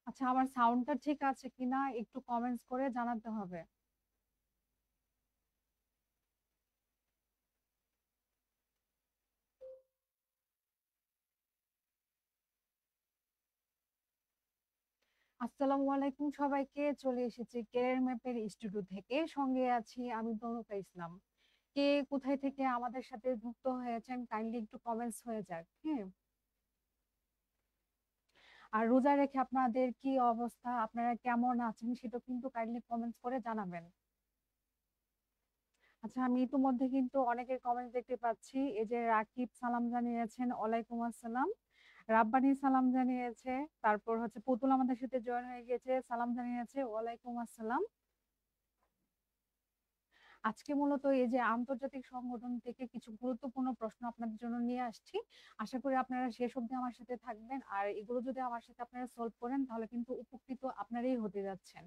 আচ্ছা, আমার সাউন্ডটা ঠিক আছে কিনা একটু কমেন্টস করে জানাতে হবে। আসসালামু আলাইকুম সবাইকে, চলে এসেছি কেরিয়ার ম্যাপের স্টুডিও থেকে। সঙ্গে আছি আমি তনুকা ইসলাম। কে কোথায় থেকে আমাদের সাথে যুক্ত হয়েছেন কাইন্ডলি একটু কমেন্টস হয়ে যাক, হ্যাঁ। আর রোজা রেখে আপনাদের কি অবস্থা, আপনারা কেমন আছেন সেটা কিন্তু কাইন্ডলি কমেন্টস করে জানাবেন। আচ্ছা, আমি ইতিমধ্যে কিন্তু অনেকের কমেন্ট দেখতে পাচ্ছি। এই যে রাকিব সালাম জানিয়েছেন, ওয়ালাইকুম আসসালাম। রাব্বানি সালাম জানিয়েছে। তারপর হচ্ছে পুতুল আমাদের সাথে জয়েন হয়ে গেছে, সালাম জানিয়েছে, ওয়ালাইকুম আসসালাম। আজকে মূলত এই যে আন্তর্জাতিক সংগঠন থেকে কিছু গুরুত্বপূর্ণ প্রশ্ন আপনাদের জন্য নিয়ে আসছি। আশা করি আপনারা শেষ অবধি আমার সাথে থাকবেন, আর এগুলো যদি আমার সাথে আপনারা সলভ করেন তাহলে কিন্তু উপকৃত আপনারাই হতে যাচ্ছেন।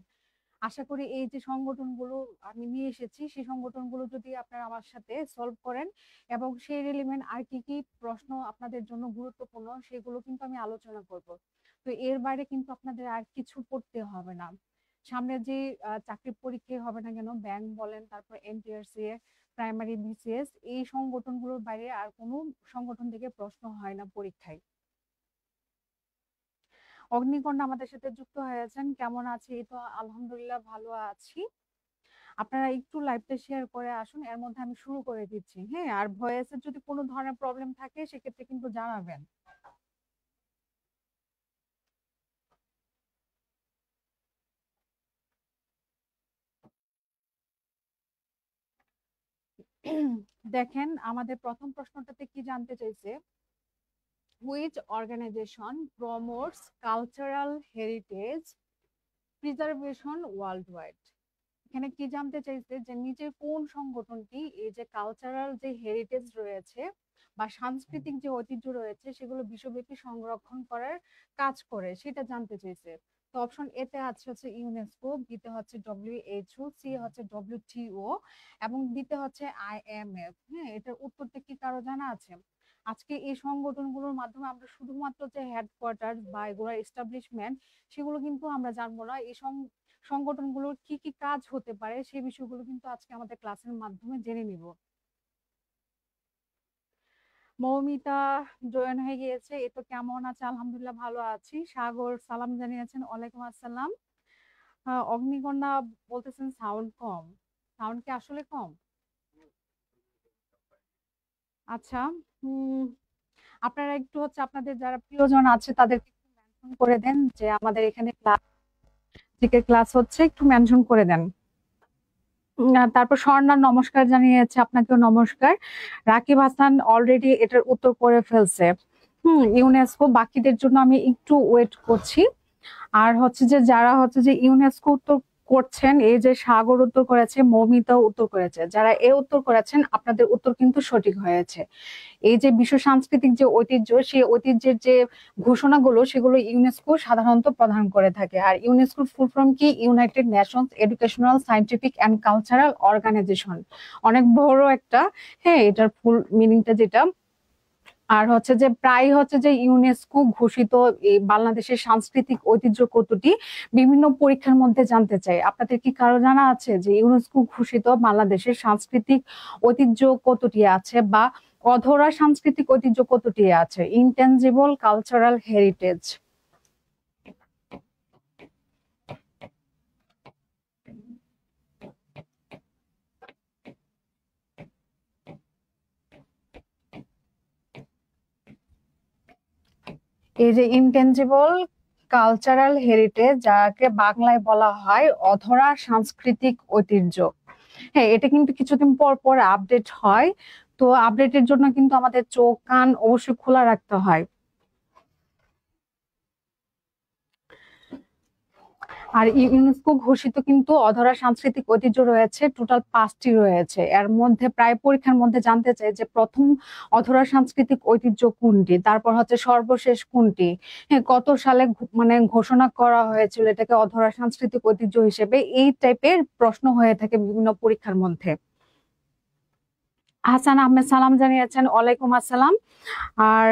আশা করি এই যে সংগঠনগুলো আমি নিয়ে এসেছি সেই সংগঠনগুলো যদি আপনারা আমার সাথে সলভ করেন এবং সেই রিলেভেন্ট আর কি কি প্রশ্ন আপনাদের জন্য গুরুত্বপূর্ণ সেগুলো কিন্তু আমি আলোচনা করব। তো এর বাইরে কিন্তু আপনাদের আর কিছু পড়তে হবে না। সামনে যে চাকরির পরীক্ষা হবে না কেন, ব্যাংক বলেন, তারপর এনটিআরসি, প্রাইমারি বিসিএস, এই সংগঠনগুলোর বাইরে আর কোনো সংগঠন থেকে প্রশ্ন হয় না পরীক্ষায়। অগ্নিকন্যা আমাদের সাথে যুক্ত হয়েছেন, কেমন আছে? এই তো আলহামদুলিল্লাহ ভালো আছি। আপনারা একটু লাইভটা শেয়ার করে আসুন, এর মধ্যে আমি শুরু করে দিচ্ছি, হ্যাঁ। আর ভয়েসের যদি কোনো ধরনের প্রবলেম থাকে সেক্ষেত্রে কিন্তু জানাবেন। দেখেন, আমাদের প্রথম প্রশ্নটাতে কি জানতে চাইছে, which organisation promotes cultural heritage preservation worldwide. এখানে কি জানতে চাইছে যে নিচে কোন সংগঠনটি এই যে কালচারাল যে হেরিটেজ রয়েছে বা সাংস্কৃতিক যে ঐতিহ্য রয়েছে সেগুলো বিশ্বব্যাপী সংরক্ষণ করার কাজ করে, সেটা জানতে চাইছে। তো অপশন এ তে আছে হচ্ছে ইউনেস্কো, বি তে হচ্ছে ডব্লিউএইচও, সি হচ্ছে ডব্লিউটিও এবং ডি তে হচ্ছে আইএমএফ। হ্যাঁ, এটার উত্তরটা কি কারো জানা আছে? আজকে এই সংগঠনগুলোর মাধ্যমে আমরা শুধুমাত্র যে হেডকোয়ার্টার বা এগুলোর এস্টাবলিশমেন্ট সেগুলো কিন্তু আমরা জানবো না, এই সংগঠনগুলোর কি কি কাজ হতে পারে সেই বিষয়গুলো কিন্তু আজকে আমাদের ক্লাসের মাধ্যমে জেনে নিব। মৌমিতা জয়েন হয়ে গিয়েছে, এ তো কেমন আছে? আলহামদুলিল্লাহ ভালো আছি। সাগর সালাম জানিয়েছেন, ওয়ালাইকুম আসসালাম। অগ্নিকন্যা বলতেছেন সাউন্ড কম। সাউন্ড কি আসলে কম? আচ্ছা। হুম, আপনারা একটু হচ্ছে আপনাদের যারা প্রিয়জন আছে তাদেরকে একটু মেনশন করে দেন যে আমাদের এখানে ক্লাস, জিকে ক্লাস হচ্ছে, একটু মেনশন করে দেন। তারপর স্বর্ণা নমস্কার জানিয়েছে, আপনাকেও নমস্কার। রাকিব হাসান অলরেডি এটার উত্তর করে ফেলছে। ইউনেস্কো, বাকিদের জন্য আমি একটু ওয়েট করছি। আর হচ্ছে যে যারা হচ্ছে যে ইউনেস্কো উত্তর করছেন, এই যে সাগর উত্তর করেছে, মৌমিতাও উত্তর করেছে, যারা এ উত্তর করেছেন আপনাদের উত্তর কিন্তু সঠিক হয়েছে। এই যে বিশ্ব সাংস্কৃতিক যে ঐতিহ্য, সেই ঐতিহ্যের যে ঘোষণাগুলো সেগুলো ইউনেস্কো সাধারণত প্রদান করে থাকে। আর ইউনেস্কোর ফুল ফর্ম কি? United Nations Educational Scientific and Cultural Organisation. অনেক বড় একটা, হ্যাঁ, এটার ফুল মিনিংটা যেটা। আর হচ্ছে যে প্রায় হচ্ছে যে ইউনেস্কো ঘোষিত এই বাংলাদেশের সাংস্কৃতিক ঐতিহ্য কতটি বিভিন্ন পরীক্ষার মধ্যে জানতে চাই। আপনাদের কি কারো জানা আছে যে ইউনেস্কো ঘোষিত বাংলাদেশের সাংস্কৃতিক ঐতিহ্য কতটি আছে, বা অধরা সাংস্কৃতিক ঐতিহ্য কতটি আছে? Intangible cultural heritage. এই যে ইনটেনজিবল কালচারাল হেরিটেজ, যাকে বাংলায় বলা হয় অধরা সাংস্কৃতিক ঐতিহ্য। হ্যাঁ, এটা কিন্তু কিছুদিন পর পর আপডেট হয়। তো আপডেটের জন্য কিন্তু আমাদের চোখ কান অবশ্যই খোলা রাখতে হয়। আর ইউনেস্কো ঘোষিত কিন্তু অধরা সাংস্কৃতিক ঐতিহ্য রয়েছে টোটাল 5টি রয়েছে। এর মধ্যে প্রায় পরীক্ষার মধ্যে জানতে চাই যে প্রথম অধরা সাংস্কৃতিক ঐতিহ্য কোনটি, তারপর হচ্ছে সর্বশেষ কোনটি, হ্যাঁ, কত সালে মানে ঘোষণা করা হয়েছিল এটাকে অধরা সাংস্কৃতিক ঐতিহ্য হিসেবে। এই টাইপের প্রশ্ন হয়ে থাকে বিভিন্ন পরীক্ষার মধ্যে। হাসান আহমেদ সালাম জানিয়েছেন, ওয়ালাইকুম আসসালাম। আর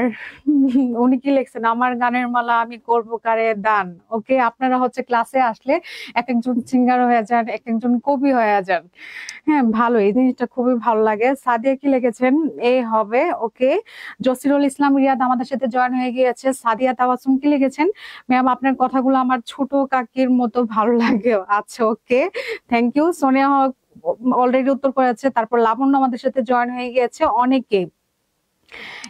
উনি কি লিখছেন, আমার গানের মালা আমি করব কারে দান। ওকে, আপনারা হচ্ছে ক্লাসে আসলে এক একজন সিঙ্গার হয়ে যান, এক একজন কবি হয়ে যান। হ্যাঁ, ভালো, এই জিনিসটা খুবই ভালো লাগে। সাদিয়া কি লিখেছেন, এ হবে। ওকে, জসিরুল ইসলাম রিয়াদ আমাদের সাথে জয়েন হয়ে গিয়েছে। সাদিয়া তাবাসসুম কি লিখেছেন, ম্যাম আপনার কথাগুলো আমার ছোট কাকির মতো ভালো লাগে। আচ্ছা, okay, thank you. Sonia Haque already উত্তর করেছে। তারপর লাবণ্য আমাদের সাথে জয়েন হয়ে গিয়েছে অনেকে।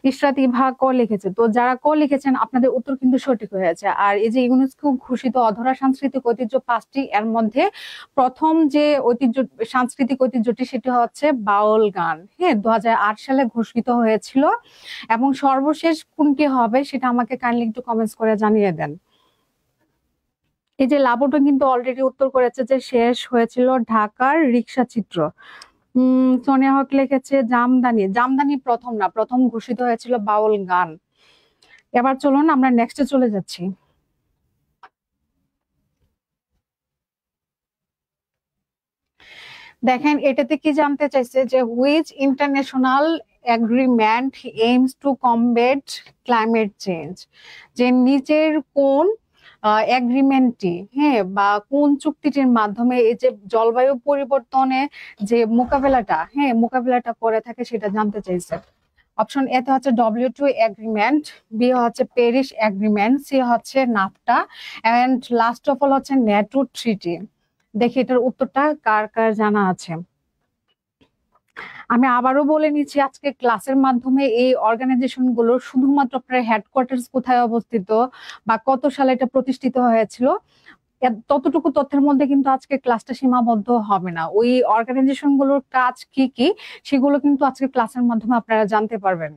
ইশরাত ইভা ক লিখেছে। তো যারা ক লিখেছেন আপনাদের উত্তর কিন্তু সঠিক হয়েছে। আর এই যে ইউনেস্কো ঘোষিত অধরা সাংস্কৃতিক ঐতিহ্য 5টি, এর মধ্যে প্রথম যে সাংস্কৃতিক ঐতিহ্যটি সেটি হচ্ছে বাউল গান। হ্যাঁ, 2008 সালে ঘোষিত হয়েছিল। এবং সর্বশেষ কোনটি হবে সেটা আমাকে কাইন্ডলি একটু কমেন্টস করে জানিয়ে দেন। এই যে লাবণ্য কিন্তু অলরেডি উত্তর করেছে যে শেষ হয়েছিল ঢাকার রিক্সা চিত্র। সোনিয়া হক লিখেছে জামদানি। জামদানি প্রথম না, প্রথম ঘোষিত হয়েছিল বাউল গান। এবার চলুন আমরা নেক্সটে চলে যাচ্ছি। দেখেন এটাতে কি জানতে চাইছে যে which international agreement aims to combat climate change, যে নিচের কোন এগ্রিমেন্টটি, হ্যাঁ, বা কোন চুক্তিটির মাধ্যমে এই যে জলবায়ু পরিবর্তনে যে মোকাবেলাটা করে থাকে সেটা জানতে চাইছে। অপশন এ তে হচ্ছে W2 এগ্রিমেন্ট, বি হচ্ছে প্যারিস এগ্রিমেন্ট, সি হচ্ছে NAFTA, and last of all হচ্ছে নেটো ট্রিটি। দেখি এটার উত্তরটা কার কার জানা আছে। আমি আবারও বলে নিচ্ছি, আজকে ক্লাসের মাধ্যমে এই অর্গানাইজেশন গুলোর শুধুমাত্র আপনার হেডকোয়ার্টার কোথায় অবস্থিত বা কত সালে এটা প্রতিষ্ঠিত হয়েছিল ততটুকু তথ্যের মধ্যে কিন্তু আজকে ক্লাসটা সীমাবদ্ধ হবে না। ওই অর্গানাইজেশন গুলোর কাজ কি কি সেগুলো কিন্তু আজকে ক্লাসের মাধ্যমে আপনারা জানতে পারবেন।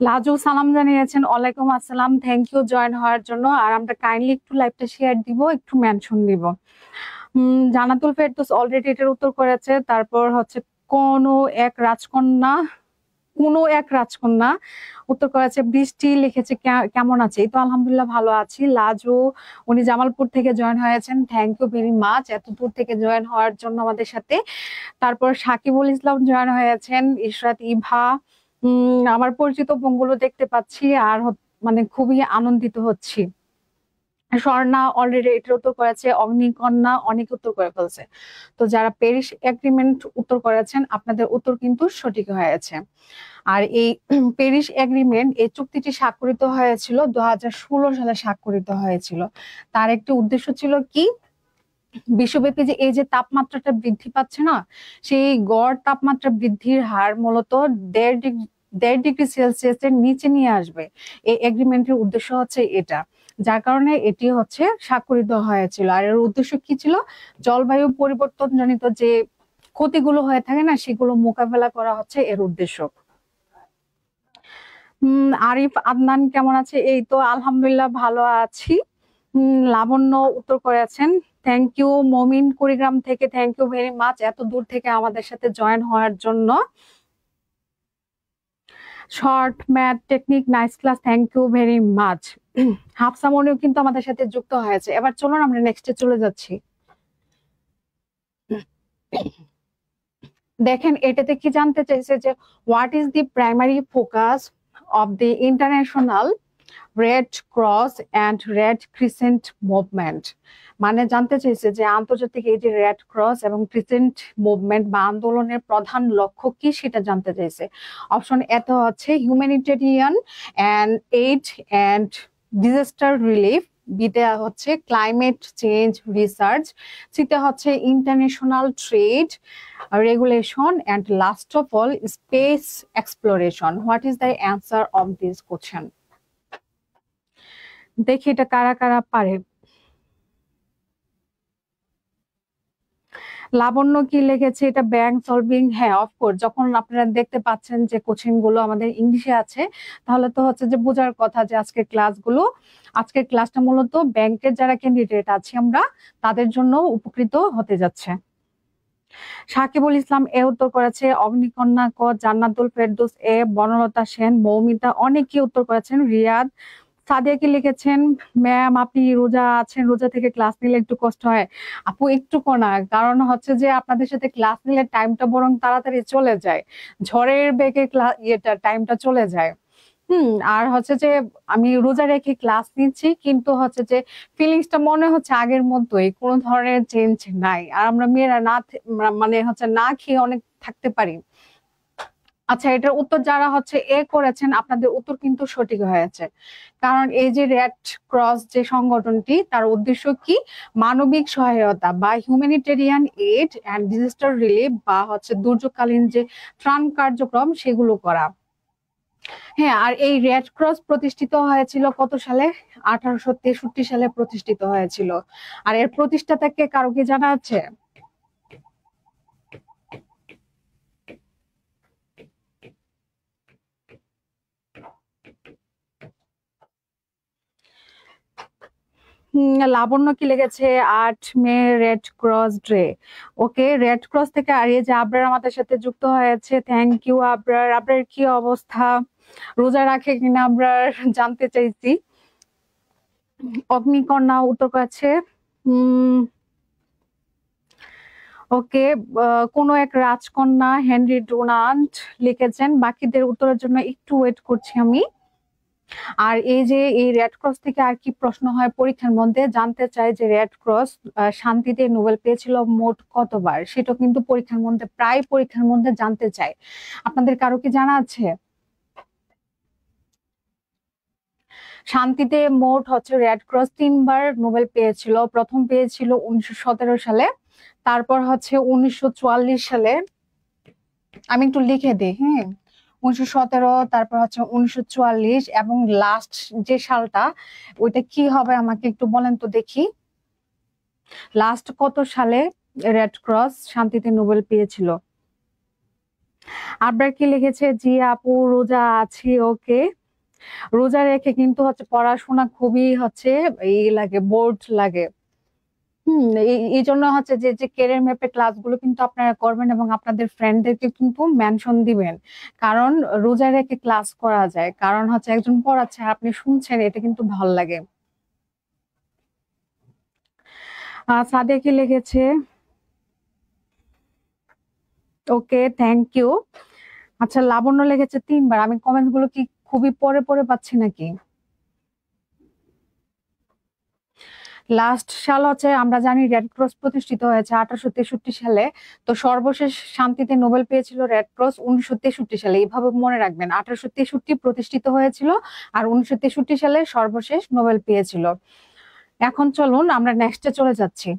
লাজু সালাম জানিয়েছেন, ওয়ালাইকুম আসসালাম, থ্যাংক ইউ জয়েন হওয়ার জন্য। আর আমরা কাইন্ডলি একটু লাইভটা শেয়ার দিব, একটু মেনশন দিব। জান্নাতুল ফেরদৌস অলরেডি এটার উত্তর করেছে। তারপর হচ্ছে কোনো এক রাজকন্যা, উত্তর করেছে। বৃষ্টি লিখেছে কেমন আছে, এই তো আলহামদুলিল্লাহ ভালো আছি। লাজু উনি জামালপুর থেকে জয়েন হয়েছেন, থ্যাংক ইউ ভেরি মাচ এত দূর থেকে জয়েন হওয়ার জন্য আমাদের সাথে। তারপর সাকিবুল ইসলাম জয়েন হয়েছেন, ইশরাত ইভা, আমার পরিচিত মুখগুলো দেখতে পাচ্ছি আর মানে খুবই আনন্দিত হচ্ছি। স্বর্ণা অলরেডি এটার উত্তর করেছে, অগ্নিকন্যা অনেক উত্তর করে ফেলছে। তো যারা প্যারিস এগ্রিমেন্ট উত্তর করেছেন আপনাদের উত্তর কিন্তু সঠিক হয়েছে। আর এই প্যারিস এগ্রিমেন্ট, এই চুক্তিটি স্বাক্ষরিত হয়েছিল 2016 সালে স্বাক্ষরিত হয়েছিল। তার একটি উদ্দেশ্য ছিল কি, বিশ্বব্যাপী যে এই যে তাপমাত্রাটা বৃদ্ধি পাচ্ছে না, সেই গড় তাপমাত্রা বৃদ্ধির হার মূলত 1.5 ডিগ্রি সেলসিয়াসের নিচে নিয়ে আসবে। এই এগ্রিমেন্টের উদ্দেশ্য হচ্ছে এটা, যার কারণে এটি হচ্ছে স্বাক্ষরিত হয়েছিল। আর এর উদ্দেশ্য কি ছিল, জলবায়ু পরিবর্তন জনিত যে ক্ষতিগুলো হয়ে থাকে না সেগুলো মোকাবেলা করা হচ্ছে এর উদ্দেশ্য। আরিফ আদনান কেমন আছে, এই তো আলহামদুলিল্লাহ ভালো আছি। লাবণ্য উত্তর করেছেন, থ্যাংক ইউ। মমিন কুড়িগ্রাম থেকে থ্যাংক ইউ ভেরি মাচ এত দূর থেকে আমাদের সাথে জয়েন হওয়ার জন্য। Short math technique nice class, thank you very much. Hafsa মনিও কিন্তু আমাদের সাথে যুক্ত হয়েছে। এবার চলুন আমরা নেক্সটে চলে যাচ্ছি। দেখেন এটাতে কি জানতে চাইছে যে what is the primary focus of the international red cross and red crescent movement, মানে জানতে চাইছে যে আন্তর্জাতিক এই যে রেড ক্রস এবং ক্রিসেন্ট মুভমেন্ট বা আন্দোলনের প্রধান লক্ষ্য কি সেটা জানতে চাইছে। অপশন এত হচ্ছে humanitarian and aid and disaster relief, বিতে হচ্ছে ক্লাইমেট চেঞ্জ রিসার্চ, সিতে হচ্ছে international trade regulation, and last of all space exploration. What is the answer of this question? দেখি এটা কারা কারা পারে। লাবণ্য কি লিখেছে, এটা ব্যাংক সলভিং। হ্যাঁ, অফকোর্স, যখন আপনারা দেখতে পাচ্ছেন যে কোচিং গুলো আমাদের ইংলিশে আছে তাহলে তো হচ্ছে যে বোঝার কথা যে আজকের ক্লাসটা মূলত ব্যাংকের যারা ক্যান্ডিডেট আছে আমরা তাদের জন্য উপকৃত হতে যাচ্ছে। সাকিবুল ইসলাম এ উত্তর করেছে, অগ্নিকন্যা ক, জান্নাতুল ফেরদৌস এ, বনলতা সেন, মৌমিতা অনেকেই উত্তর করেছেন, রিয়াদ সাদিয়া কি লিখেছেন, ম্যাম আপনি রোজা আছেন, রোজা থেকে ক্লাস নিলে একটু কষ্ট হয়। আপু একটুকু না, কারণ হচ্ছে যে আপনাদের সাথে ক্লাস নিলে টাইমটা বরং তাড়াতাড়ি চলে যায়, ঝড়ের বেগে টাইমটা চলে যায়। আর হচ্ছে যে আমি রোজা রেখে ক্লাস নিচ্ছি, কিন্তু হচ্ছে যে ফিলিংসটা মনে হচ্ছে আগের মতোই, কোনো ধরনের চেঞ্জ নাই। আর আমরা মেয়েরা মানে হচ্ছে না খেয়ে অনেক থাকতে পারি। আচ্ছা, এটার উত্তর যারা হচ্ছে করেছেন, আপনাদের উত্তর কিন্তু সঠিক হয়েছে। কারণ এই যে রেড ক্রস যে সংগঠনটি, তার উদ্দেশ্য কি? মানবিক সহায়তা বা humanitarian aid and disaster relief বা হচ্ছে দুর্যোগকালীন যে ত্রাণ কার্যক্রম সেগুলো করা। হ্যাঁ, আর এই রেড ক্রস প্রতিষ্ঠিত হয়েছিল কত সালে? 1863 সালে প্রতিষ্ঠিত হয়েছিল। আর এর প্রতিষ্ঠাতাকে কারো কি জানা আছে? লাবণ্য কি লিখেছে? 8 মে রেড ক্রস ডে। ওকে, রেড ক্রস থেকে আর এই যে আবরার আমাদের সাথে যুক্ত হয়েছে, থ্যাংক ইউ আবরার। আবরার কি অবস্থা, রোজা রাখে কিনা আবরার জানতে চাইছি। অগ্নিকন্যা উত্তর করেছে ওকে, কোন এক রাজকন্যা হেনরি ডোনাল্ড লিখেছেন। বাকিদের উত্তরের জন্য একটু ওয়েট করছি আমি। আর এই যে এই রেড ক্রস থেকে আর কি প্রশ্ন হয় পরীক্ষার মধ্যে, জানতে চাই যে রেড ক্রস শান্তিতে নোবেল পেয়েছিল মোট কতবার, সেটা কিন্তু পরীক্ষার মধ্যে প্রায় পরীক্ষার মধ্যে জানতে চাই। আপনাদের কারো কি জানা আছে? শান্তিতে মোট হচ্ছে রেড ক্রস 3বার নোবেল পেয়েছিল। প্রথম পেয়েছিল 1917 সালে, তারপর হচ্ছে 1944 সালে। আমি একটু লিখে দিই, হ্যাঁ। 1917, তারপর হচ্ছে 1944, এবং লাস্ট যে সালটা, ওইটা কি হবে আমাকে একটু বলেন তো দেখি। লাস্ট কত সালে রেড ক্রস শান্তিতে নোবেল পেয়েছিল? আবরার কি লিখেছে? জি আপু রোজা আছি। ওকে, রোজা রেখে কিন্তু হচ্ছে পড়াশোনা খুবই হচ্ছে লাগে, বোর্ড লাগে। এই জন্য হচ্ছে যে যে কেরিয়ার ম্যাপের ক্লাসগুলো কিন্তু আপনারা করবেন এবং আপনাদের ফ্রেন্ডদেরকে কিন্তু মেনশন দিবেন। কারণ রোজা রেখে ক্লাস করা যায়, কারণ হচ্ছে একজন পড়াচ্ছে আর আপনি শুনছেন, এটা কিন্তু ভালো লাগে। সাদিয়া কি লিখেছে? ওকে, থ্যাংক ইউ। আচ্ছা, লাবণ্য লিখেছে 3বার। আমি কমেন্ট গুলো কি খুবই পরে পরে পাচ্ছি নাকি? লাস্ট সাল হচ্ছে আমরা জানি রেড ক্রস প্রতিষ্ঠিত হয়েছে 1863 সালে। তো সর্বশেষ শান্তিতে নোবেল পেয়েছিল রেড ক্রস 1963 সালে। এইভাবে মনে রাখবেন, 1863 প্রতিষ্ঠিত হয়েছিল আর 1963 সালে সর্বশেষ নোবেল পেয়েছিল। এখন চলুন আমরা নেক্সটে চলে যাচ্ছি।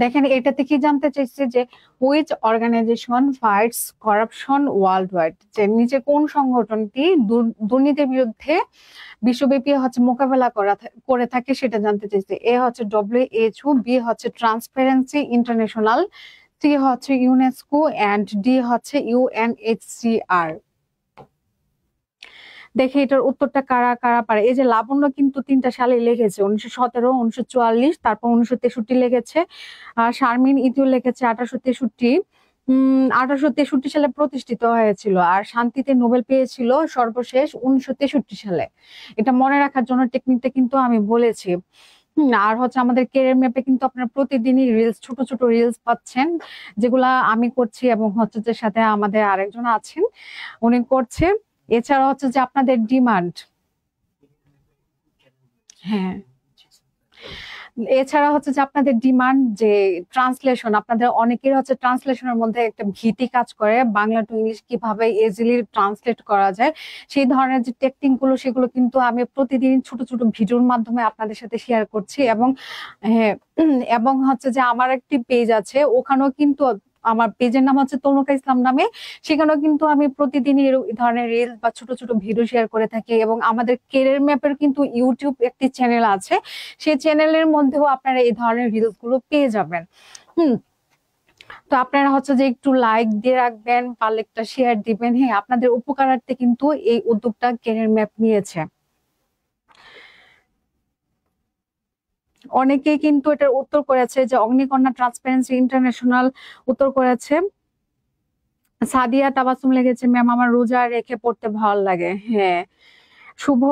দেখেন, এটাতে কি জানতে চাইছে যে which organisation fights corruption world wide, যে নিচে কোন সংগঠনটি দুর্নীতির বিরুদ্ধে বিশ্বব্যাপী হচ্ছে মোকাবেলা করে থাকে সেটা জানতে চাইছে। এ হচ্ছে WHO, বি হচ্ছে ট্রান্সপারেন্সি ইন্টারন্যাশনাল, সি হচ্ছে ইউনেস্কো, এন্ড ডি হচ্ছে UNHCR। দেখে এটার উত্তরটা কারা কারা পারে। এই যে লাবণ্য কিন্তু 3টা সালে লিখেছে, 1917, 1944, তারপর 1963 লিখেছে। শারমিন ইতিও লিখেছে 1863। 1863 সালে প্রতিষ্ঠিত হয়েছিল, আর শান্তিতে নোবেল পেয়েছিল সর্বশেষ 1963 সালে। এটা মনে রাখার জন্য টেকনিকটা কিন্তু আমি বলেছি। আর হচ্ছে আমাদের কেরিয়ার ম্যাপে কিন্তু আপনারা প্রতিদিনই রিলস, ছোট ছোট রিলস পাচ্ছেন, যেগুলা আমি করছি এবং হচ্ছে যে সাথে আমাদের আরেকজন আছেন, উনি করছে। এছাড়া হচ্ছে যে আপনাদের ডিমান্ড, হ্যাঁ, এছাড়া হচ্ছে যে আপনাদের ডিমান্ড যে ট্রান্সলেশন, আপনাদের অনেকের হচ্ছে ট্রান্সলেশনের মধ্যে একটা ভীতি কাজ করে, বাংলা টু ইংলিশ কিভাবে ইজিলি ট্রান্সলেট করা যায়, সেই ধরনের যে টেকনিক গুলো, সেগুলো কিন্তু আমি প্রতিদিন ছোট ছোট ভিডিওর মাধ্যমে আপনাদের সাথে শেয়ার করছি। এবং হ্যাঁ, এবং হচ্ছে যে আমার একটি পেজ আছে, ওখানেও কিন্তু আমার পেজের নাম হচ্ছে তনুকা ইসলাম নামে, সেখানেও কিন্তু আমি প্রতিদিনই এই ধরনের রিলস বা ছোট ছোট ভিডিও শেয়ার করে থাকি। এবং আমাদের কেরিয়ার ম্যাপের কিন্তু ইউটিউব একটি চ্যানেল আছে, সেই চ্যানেলের মধ্যেও আপনারা এই ধরনের রিলস গুলো পেয়ে যাবেন। হুম তো আপনারা হচ্ছে যে একটু লাইক দিয়ে রাখবেন, পারলে একটা শেয়ার দিবেন। হ্যাঁ, আপনাদের উপকারার্থে কিন্তু এই উদ্যোগটা কেরিয়ার ম্যাপ নিয়েছে। অনেকেই কিন্তু এটার উত্তর করেছে, যে অগ্নিকন্যা ট্রান্সপারেন্সি ইন্টারন্যাশনাল উত্তর করেছে সাদিয়া তাবাসসুম লিখেছে, ম্যাম আমার রোজা রেখে পড়তে ভালো লাগে। হ্যাঁ, শুভ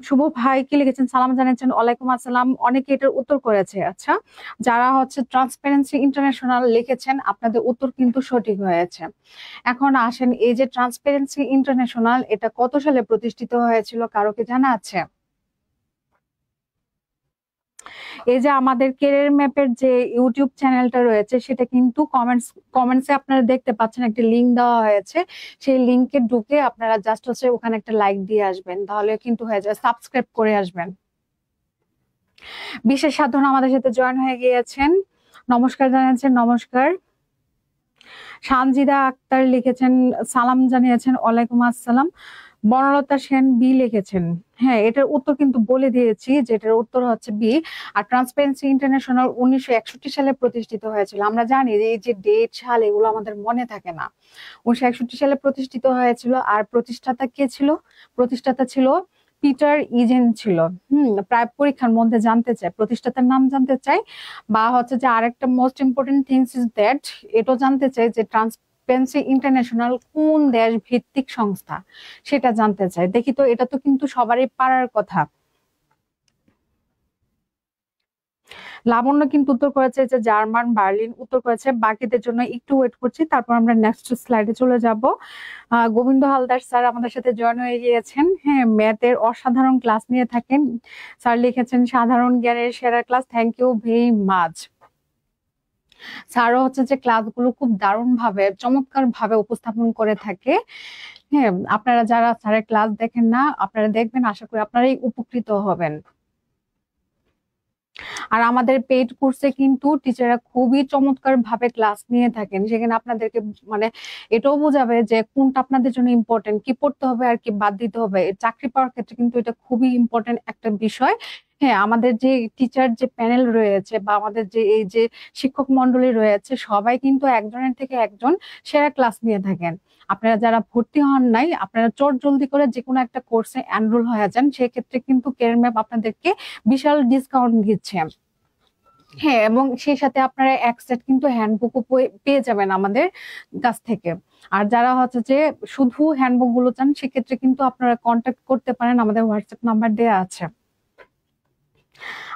শুভ ভাই কি লিখেছেন, সালাম জানিয়েছেন, ওয়ালাইকুম আসসালাম। অনেকে এটার উত্তর করেছে। আচ্ছা, যারা হচ্ছে ট্রান্সপারেন্সি ইন্টারন্যাশনাল লিখেছেন আপনাদের উত্তর কিন্তু সঠিক হয়েছে। এখন আসেন, এই যে ট্রান্সপারেন্সি ইন্টারন্যাশনাল এটা কত সালে প্রতিষ্ঠিত হয়েছিল, কারো কি জানা আছে? এই যে আমাদের কেরিয়ার ম্যাপের যে ইউটিউব চ্যানেলটা রয়েছে সেটা কিন্তু কমেন্টসে আপনারা দেখতে পাচ্ছেন একটা লিংক দেওয়া হয়েছে। সেই লিংকে ঢুকে আপনারা জাস্ট হচ্ছে ওখানে একটা লাইক দিয়ে আসবেন, তাহলে কিন্তু হয়ে যাবে। সাবস্ক্রাইব করে আসবেন। বিশেষ সাধনা আমাদের সাথে জয়েন হয়ে গিয়েছেন, নমস্কার জানিয়েছেন। নমস্কার। সানজিদা আক্তার লিখেছেন, সালাম জানিয়েছেন, ওয়ালাইকুম আসসালাম। বনলতা সেন বি লিখেছেন। হ্যাঁ, এটার উত্তর কিন্তু বলে দিয়েছি যে এটার উত্তর হচ্ছে বি। আর ট্রান্সপারেন্সি ইন্টারন্যাশনাল 1961 সালে প্রতিষ্ঠিত হয়েছিল। আমরা জানি যে এই যে ডেট সাল এগুলো আমাদের মনে থাকে না। 1961 সালে প্রতিষ্ঠিত হয়েছিল। আর প্রতিষ্ঠাতা কে ছিল? প্রতিষ্ঠাতা ছিল পিটার ইজেন ছিল। প্রায় পরীক্ষার মধ্যে জানতে চাই, প্রতিষ্ঠাতার নাম জানতে চাই, বা হচ্ছে যে আরেকটা most important things is that এটাও জানতে চাই যে ট্রান্সপারেন্সি ইন্টারন্যাশনাল কোন দেশ ভিত্তিক সংস্থা, সেটা জানতে চাই। দেখি তো, এটা তো কিন্তু সবারই পারার কথা। লাবণ্য কিন্তু উত্তর করেছে যে জার্মান বার্লিন উত্তর করেছে। বাকিদের জন্য একটু ওয়েট করছি, তারপর আমরা নেক্সট স্লাইডে চলে যাব। গোবিন্দ হালদার স্যার আমাদের সাথে জয়েন হয়ে গিয়েছেন। হ্যাঁ, ম্যাথের অসাধারণ ক্লাস নিয়ে থাকেন। স্যার লিখেছেন সাধারণ জ্ঞানের সেরা class, thank you very much. স্যারও হচ্ছে যে ক্লাসগুলো খুব দারুণ ভাবে চমৎকার ভাবে উপস্থাপন করে থাকে। হ্যাঁ, আপনারা যারা স্যারের ক্লাস দেখেন না আপনারা দেখবেন, আশা করি আপনারাই উপকৃত হবেন। আর আমাদের পেইড কোর্সে কিন্তু টিচাররা খুবই চমৎকার ভাবে ক্লাস নিয়ে থাকেন, সেখানে আপনাদেরকে মানে এটাও বোঝাবে যে কোনটা আপনাদের জন্য ইম্পর্টেন্ট, কি পড়তে হবে আর কি বাদ দিতে হবে। চাকরি পাওয়ার ক্ষেত্রে কিন্তু এটা খুবই ইম্পর্টেন্ট একটা বিষয়। হ্যাঁ, আমাদের যে টিচার যে প্যানেল রয়েছে বা আমাদের যে এই যে শিক্ষক মন্ডলী রয়েছে সবাই কিন্তু একজনের থেকে একজন সেরা ক্লাস নিয়ে থাকেন। আপনারা যারা ভর্তি হন নাই আপনারা চট জলদি করে যে কোনো একটা কোর্সে এনরোল হয়ে যান, সেক্ষেত্রে কিন্তু কেরিয়ার ম্যাপ আপনাদেরকে বিশাল ডিসকাউন্ট দিচ্ছে। হ্যাঁ, এবং সেই সাথে আপনারা এক সেট কিন্তু হ্যান্ডবুকও পেয়ে যাবেন আমাদের কাছ থেকে। আর যারা হচ্ছে যে শুধু হ্যান্ডবুক গুলো চান সেক্ষেত্রে কিন্তু আপনারা কন্ট্যাক্ট করতে পারেন, আমাদের হোয়াটসঅ্যাপ নাম্বার দেওয়া আছে।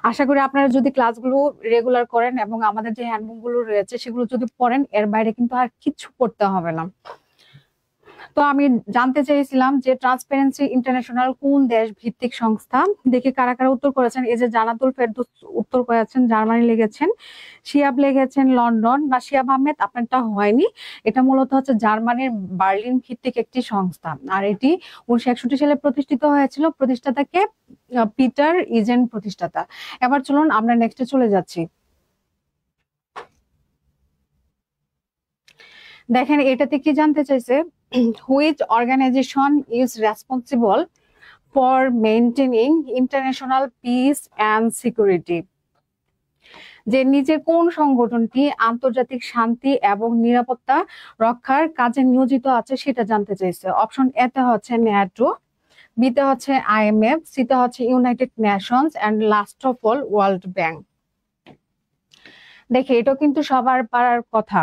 আশা করি আপনারা যদি ক্লাসগুলো রেগুলার করেন এবং আমাদের যে হ্যান্ডবুক গুলো রয়েছে সেগুলো যদি পড়েন, এর বাইরে কিন্তু আর কিছু পড়তে হবে না। তো আমি জানতে চেয়েছিলাম যে ট্রান্সপারেন্সি ইন্টারন্যাশনাল কোন দেশ ভিত্তিক সংস্থা। দেখি কারা কারা উত্তর করেছেন। এই যে জানাতুল ফেরদৌস উত্তর করেছেন জার্মানি লিখেছেন, শিয়াব লিখেছেন লন্ডন, বা শিয়াব আহমেদ আপনারটা হয়নি। এটা মূলত হচ্ছে জার্মানির বার্লিন ভিত্তিক একটি সংস্থা। আর এটি 1961 সালে প্রতিষ্ঠিত হয়েছিল। প্রতিষ্ঠাতাকে পিটার ইজেন প্রতিষ্ঠাতা। এবার চলুন আমরা নেক্সটে চলে যাচ্ছি। দেখেন এটাতে কি জানতে চাইছে, which organisation is responsible for maintaining international peace and security. যে নিচে কোন সংগঠনটি আন্তর্জাতিক শান্তি এবং নিরাপত্তা রক্ষার কাজে নিয়োজিত আছে সেটা জানতে চাইছে। অপশন এ তে হচ্ছে ন্যাটো, বি তে হচ্ছে আইএমএফ, সি তে হচ্ছে United Nations, and last of all World Bank. দেখে এটা কিন্তু সবার পারার কথা।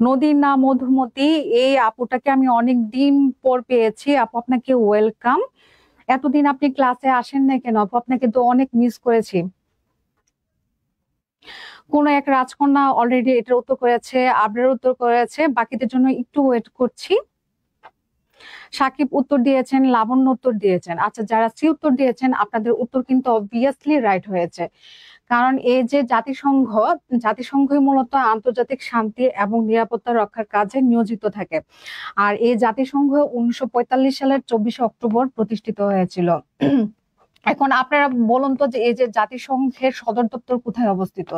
নদীর নাম মধুমতি, এই আপুটাকে আমি অনেক দিন পর পেয়েছি। আপু আপনাকে ওয়েলকাম। এতদিন আপনি ক্লাসে আসেন না কেন আপু? আপনাকে তো অনেক মিস করেছি। কোন এক রাজকন্যা অলরেডি এটার উত্তর করেছে, আবরার উত্তর করেছে, বাকিদের জন্য একটু ওয়েট করছি। সাকিব উত্তর দিয়েছেন, লাবণ্য উত্তর দিয়েছেন। আচ্ছা, যারা সি উত্তর দিয়েছেন আপনাদের উত্তর কিন্তু অবভিয়াসলি রাইট হয়েছে, কারণ এই যে জাতিসংঘই মূলত আন্তর্জাতিক শান্তি এবং নিরাপত্তা রক্ষার কাজে নিয়োজিত থাকে। আর এই জাতিসংঘ 1945 সালের 24 অক্টোবর প্রতিষ্ঠিত হয়েছিল। এখন আপনারা বলুন তো যে এই যে জাতিসংঘের সদর দপ্তর কোথায় অবস্থিত?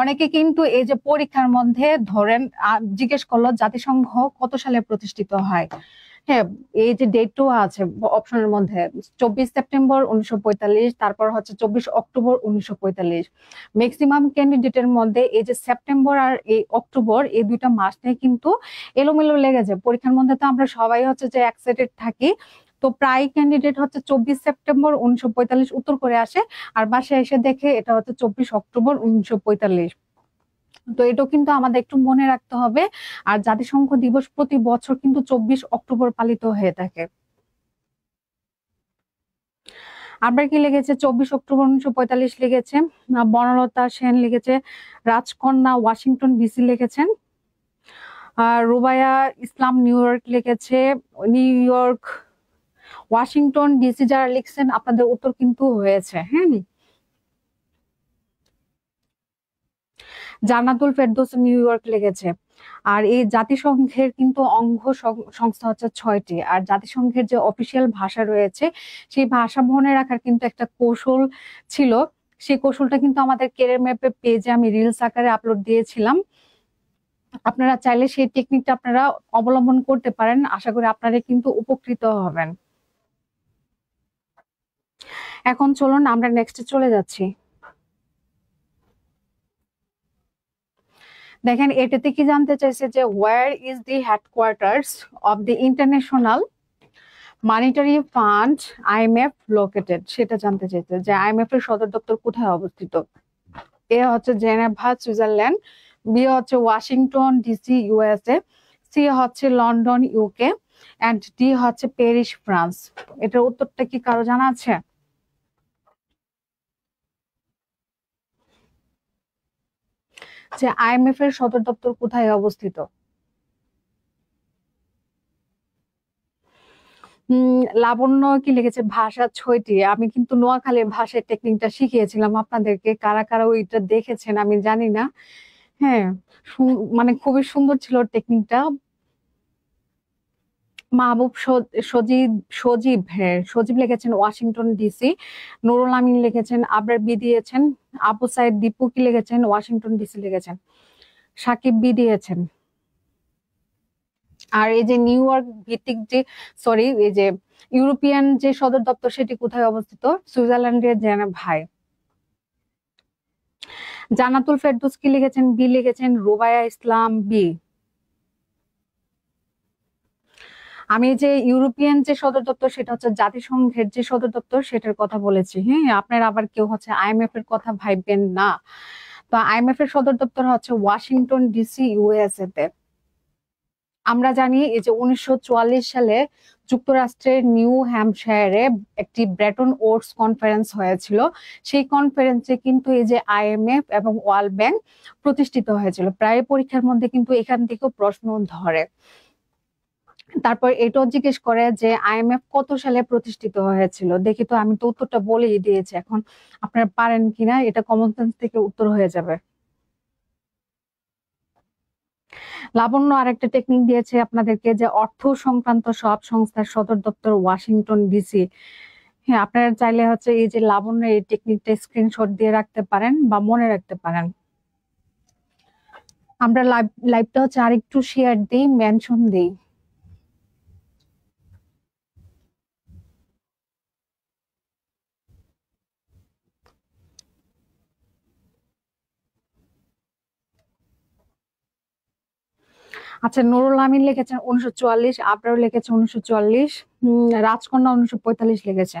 অনেকে কিন্তু এই যে পরীক্ষার মধ্যে ধরেন জিজ্ঞেস করলো জাতিসংঘ কত সালে প্রতিষ্ঠিত হয়। হ্যাঁ, এই যে ডেটও আছে অপশনের মধ্যে, 24 সেপ্টেম্বর 1945, তারপর হচ্ছে 24 অক্টোবর 1945। ম্যাক্সিমাম ক্যান্ডিডেটের মধ্যে এই যে সেপ্টেম্বর আর এই অক্টোবর এই দুইটা মাস নিয়ে কিন্তু এলোমেলো লেগে যায়। পরীক্ষার মধ্যে তো আমরা সবাই হচ্ছে যে এক্সাইটেড থাকি তো প্রায় ক্যান্ডিডেট হচ্ছে 24 সেপ্টেম্বর 1945 উত্তর করে আসে, আর বাসায় এসে দেখে এটা হচ্ছে 24 অক্টোবর 1945। তো এটাও কিন্তু আমাদের একটু মনে রাখতে হবে। আর জাতিসংঘ দিবস প্রতি বছর কিন্তু 24 অক্টোবর পালিত হয়ে থাকে। আবার কি লিখেছে 24 অক্টোবর 1945 লিখেছে বনলতা সেন লিখেছে রাজকন্যা ওয়াশিংটন ডিসি লিখেছেন। রুবায়া ইসলাম নিউ ইয়র্ক লিখেছে নিউ ইয়র্ক। ওয়াশিংটন ডিসি যারা লিখছেন আপনাদের উত্তর কিন্তু হয়েছে। হ্যাঁ, জান্নাতুল ফেরদৌস নিউ ইয়র্ক লিখেছে। আর এই জাতিসংঘের কিন্তু অঙ্গ সংস্থা হচ্ছে 6টি, আর জাতিসংঘের যে অফিসিয়াল ভাষা রয়েছে সেই ভাষা মনে রাখার কিন্তু একটা কৌশল ছিল। সেই কৌশলটা কিন্তু আমাদের কেরিয়ার ম্যাপে পেজে আমি রিলস আকারে আপলোড দিয়েছিলাম। আপনারা চাইলে সেই টেকনিকটা আপনারা অবলম্বন করতে পারেন, আশা করি আপনারা কিন্তু উপকৃত হবেন। এখন চলুন আমরা নেক্সটে চলে যাচ্ছি। দেখেন এটাতে কি জানতে চাইছে যে where is the headquarters of the international monetary fund IMF located, সেটা জানতে চাইছে যে আইএমএফ এর সদর দপ্তর কোথায় অবস্থিত। এ হচ্ছে জেনেভা সুইজারল্যান্ড, বি হচ্ছে ওয়াশিংটন ডিসি ইউএসএ, সি হচ্ছে লন্ডন ইউকে, এন্ড ডি হচ্ছে প্যারিস ফ্রান্স। এটার উত্তরটা কি কারো জানা আছে? যে আইএমএফ এর সদর দপ্তর কোথায় অবস্থিত? লাবণ্য কি লিখেছে ভাষা 6টি। আমি কিন্তু নোয়াখালীর ভাষার টেকনিকটা শিখিয়েছিলাম আপনাদেরকে, কারা কারা ওইটা দেখেছেন আমি জানি না। হ্যাঁ, মানে খুবই সুন্দর ছিল টেকনিকটা। মাহবুব সজীব সজীব হ্যাঁ সজীব লিখেছেন ওয়াশিংটন ডিসি। নুরুল আমিন লিখেছেন আবরার বি দিয়েছেন। আবু সাইদ দীপু কি লিখেছেন ওয়াশিংটন ডিসি লিখেছেন। সাকিব বি দিয়েছেন। আর এই যে নিউ ইয়র্ক ভিত্তিক যে সরি এই যে ইউরোপিয়ান যে সদর দপ্তর সেটি কোথায় অবস্থিত? সুইজারল্যান্ডের জেনেভায়। জান্নাতুল ফেরদৌস কি লিখেছেন? বি লিখেছেন। রুবায়া ইসলাম বি। আমি যে ইউরোপিয়ান যে সদর দপ্তর সেটা হচ্ছে জাতিসংঘের যে সদর দপ্তর সেটার কথা বলেছি। হ্যাঁ, আপনারা আবার কেউ হচ্ছে আইএমএফ এর কথা ভাববেন না। তো আইএমএফ এর সদর দপ্তর হচ্ছে ওয়াশিংটন ডিসি ইউএসএ তে। আমরা জানি এই যে 1944 সালে যুক্তরাষ্ট্রের নিউ হ্যাম্পশায়ারে একটি ব্রেটন উডস কনফারেন্স হয়েছিল। সেই কনফারেন্সে কিন্তু এই যে আইএমএফ এবং ওয়ার্ল্ড ব্যাংক প্রতিষ্ঠিত হয়েছিল। প্রায় পরীক্ষার মধ্যে কিন্তু এখান থেকেও প্রশ্ন ধরে। তারপর এটাও জিজ্ঞেস করে যে আইএমএফ কত সালে প্রতিষ্ঠিত হয়েছিল। দেখি তো, আমি তো উত্তরটা বলেই দিয়েছি, এখন আপনারা পারেন কিনা এটা কমন সেন্স থেকে উত্তর হয়ে যাবে। লাবণ্য আরেকটা টেকনিক দিয়েছে আপনাদেরকে যে অর্থ সংক্রান্ত সব সংস্থার সদর দপ্তর ওয়াশিংটন ডিসি। হ্যাঁ, আপনারা চাইলে হচ্ছে এই যে লাবণ্য এই টেকনিকটা স্ক্রিনশট দিয়ে রাখতে পারেন বা মনে রাখতে পারেন। আমরা লাইভটা হচ্ছে আরেকটু শেয়ার দিই, মেনশন দিই। আচ্ছা, নুরুল আমিন লিখেছেন 1944, আবরার লিখেছে 1944, রাজকন্যা 1945 লিখেছে।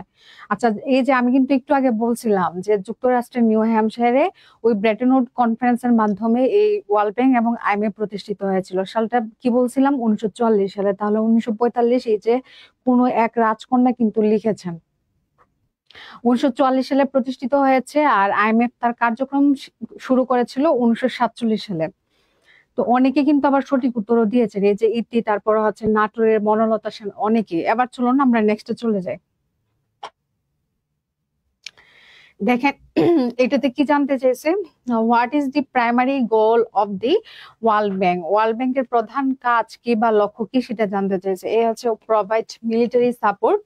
আচ্ছা, এই যে আমি কিন্তু একটু আগে বলছিলাম যে যুক্তরাষ্ট্রের নিউ হ্যাম্পশায়ারে ওই ব্রেটন উড কনফারেন্সের মাধ্যমে এই ওয়ার্ল্ড ব্যাংক এবং আইএমএফ প্রতিষ্ঠিত হয়েছিল। সালটা কি বলছিলাম? 1944 সালে। তাহলে 1945 এই যে কোনো এক রাজকন্যা কিন্তু লিখেছেন। 1944 সালে প্রতিষ্ঠিত হয়েছে, আর আইএমএফ তার কার্যক্রম শুরু করেছিল 1947 সালে। তো অনেকে কিন্তু আবার সঠিক উত্তরও দিয়েছেন, এই যে ইতি, তারপর হচ্ছে নাটোরের বনলতা সেন, অনেকে। এবার চলুন আমরা নেক্সটে চলে যাই। দেখেন এটাতে কি জানতে চেয়েছে, what is the primary goal of the world bank. World ব্যাংকের প্রধান কাজ কি বা লক্ষ্য কি সেটা জানতে চেয়েছে। এ হচ্ছে প্রোভাইড মিলিটারি সাপোর্ট,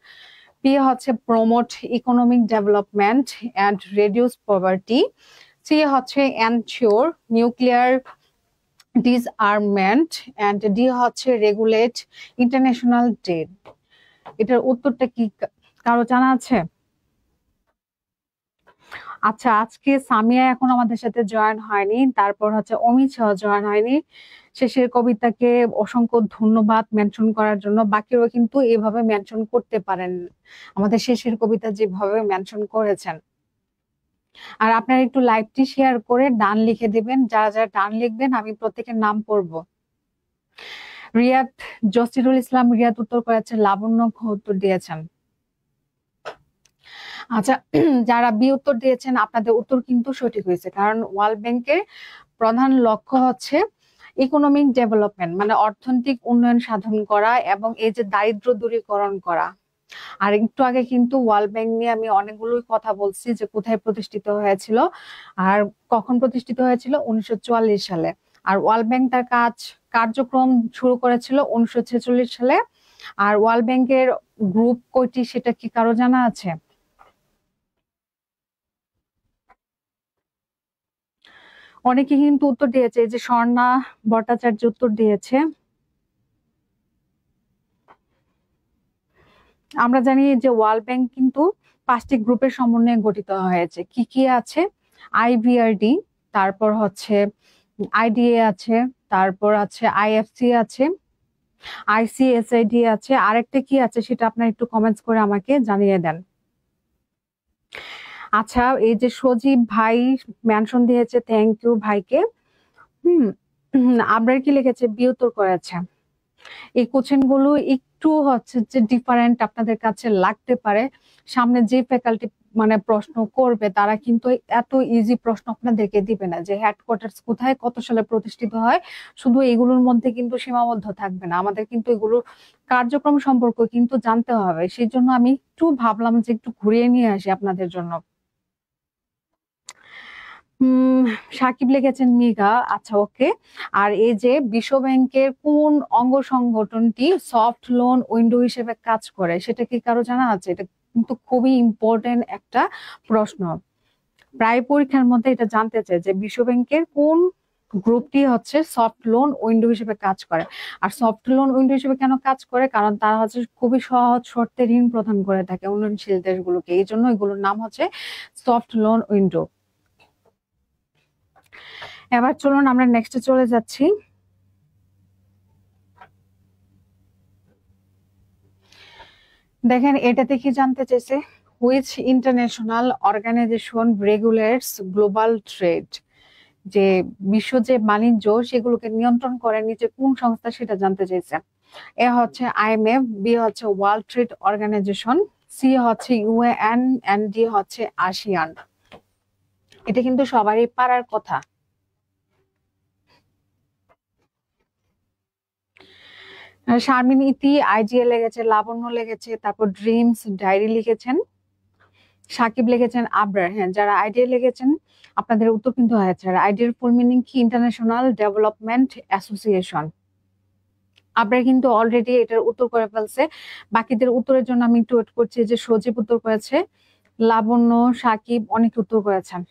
বি হচ্ছে promote economic development and reduce poverty, C হচ্ছে ensure nuclear disarmament, and D হচ্ছে রেগুলেট ইন্টারন্যাশনাল ট্রেড। এটার উত্তরটা কি কারো জানা আছে? আচ্ছা, আজকে সামিয়া এখন আমাদের সাথে জয়েন হয়নি, তারপর হচ্ছে অমিত শাহ জয়েন হয়নি। শেষের কবিতাকে অসংখ্য ধন্যবাদ মেনশন করার জন্য। বাকিরাও কিন্তু এভাবে মেনশন করতে পারেন, আমাদের শেষের কবিতা যেভাবে মেনশন করেছেন। আর আপনারা একটু লাইভটি শেয়ার করে ডান লিখে দিবেন, যারা যারা ডান লিখবেন আমি প্রত্যেকের নাম পড়ব। রিয়াদ জসিরুল ইসলাম রিয়াদ উত্তর করেছেন, লাবণ্য ঘ উত্তর দিয়েছেন। আচ্ছা, যারা বি উত্তর দিয়েছেন আপনাদের উত্তর কিন্তু সঠিক হয়েছে, কারণ ওয়ার্ল্ড ব্যাংকের প্রধান লক্ষ্য হচ্ছে ইকোনমিক ডেভেলপমেন্ট, মানে অর্থনৈতিক উন্নয়ন সাধন করা এবং এই যে দারিদ্র দূরীকরণ করা। আর একটু আগে কিন্তু ওয়ার্ল্ড ব্যাংক নিয়ে আমি অনেকগুলোই কথা বলছি, যে কোথায় প্রতিষ্ঠিত হয়েছিল আর কখন প্রতিষ্ঠিত হয়েছিল, 1944 সালে। আর ওয়ার্ল্ড ব্যাংক তার কার্যক্রম শুরু করেছিল 1946 সালে। আর ওয়ার্ল্ড ব্যাংকের গ্রুপ কয়টি সেটা কি কারো জানা আছে? অনেকে কিন্তু উত্তর দিয়েছে, এই যে স্বর্ণা ভট্টাচার্য উত্তর দিয়েছে। আমরা জানি যে ওয়ার্ল্ড ব্যাংক কিন্তু 5টি গ্রুপের সমন্বয়ে গঠিত হয়েছে। কি কি আছে? আইবিআরডি, তারপর হচ্ছে আইডিএ আছে, তারপর আছে আইএফসি আছে, আইসিএসআইডি আছে, আরেকটা কি আছে সেটা আপনার একটু কমেন্টস করে আমাকে জানিয়ে দেন। আচ্ছা, এই যে সজীব ভাই মেনশন দিয়েছে, থ্যাংক ইউ ভাইকে। আবরার কি লিখেছে, বি উত্তর করেছে। এই কোশ্চেন গুলো একটু হচ্ছে যে ডিফারেন্ট আপনাদের কাছে লাগতে পারে, সামনে যে ফ্যাকাল্টি মানে প্রশ্ন করবে তারা কিন্তু এত ইজি প্রশ্ন আপনাদেরকে দিবে না, যে হেডকোয়ার্টার্স কোথায়, কত সালে প্রতিষ্ঠিত হয়, শুধু এগুলোর মধ্যে কিন্তু সীমাবদ্ধ থাকবে না, আমাদের কিন্তু এগুলোর কার্যক্রম সম্পর্কে কিন্তু জানতে হবে। সেই জন্য আমি একটু ভাবলাম যে একটু ঘুরিয়ে নিয়ে আসি আপনাদের জন্য। সাকিব লিখেছেন মৃগা, আচ্ছা ওকে। আর এই যে বিশ্ব ব্যাংকের কোন অঙ্গ সংগঠনটি সফট লোন উইন্ডো হিসেবে কাজ করে, সেটা কি কারো জানা আছে? এটা কিন্তু খুবই ইম্পর্টেন্ট একটা প্রশ্ন, প্রায় পরীক্ষার মধ্যে এটা জানতে চায় যে বিশ্ব ব্যাংকের কোন গ্রুপটি হচ্ছে সফট লোন উইন্ডো হিসেবে কাজ করে। আর সফট লোন উইন্ডো হিসেবে কেন কাজ করে, কারণ তারা হচ্ছে খুবই সহজ শর্তে ঋণ প্রদান করে থাকে উন্নয়নশীল দেশগুলোকে, এই জন্য এগুলোর নাম হচ্ছে সফট লোন উইন্ডো। এবার চলুন আমরা নেক্সটে চলে যাচ্ছি। দেখেন এটাতে কি জানতে চাইছে, which international organization regulates global trade, যে বিশ্ব যে বাণিজ্য সেগুলোকে নিয়ন্ত্রণ করে নিচে কোন সংস্থা সেটা জানতে চাইছে। এ হচ্ছে আইএমএফ, বি হচ্ছে ওয়ার্ল্ড ট্রেড অর্গানাইজেশন, সি হচ্ছে ইউএন, এন্ড ডি হচ্ছে আসিয়ান। এটা কিন্তু সবারই পারার কথা। শারমিন ইতি আইডিয়া লেগেছে, লাবণ্য লেগেছে, তারপর ড্রিমস ডায়েরি লিখেছেন, সাকিব লিখেছেন আবরার। হ্যাঁ, যারা আইডিয়া লিখেছেন আপনাদের উত্তর কিন্তু হয়েছে। আর আইডিয়ার ফুল মিনিং কি, ইন্টারন্যাশনাল ডেভেলপমেন্ট অ্যাসোসিয়েশন। আবরার কিন্তু অলরেডি এটার উত্তর করে ফেলছে, বাকিদের উত্তরের জন্য আমি একটু ওয়েট করছি। যে সজীব উত্তর করেছে, লাবণ্য, সাকিব অনেক উত্তর করেছেন।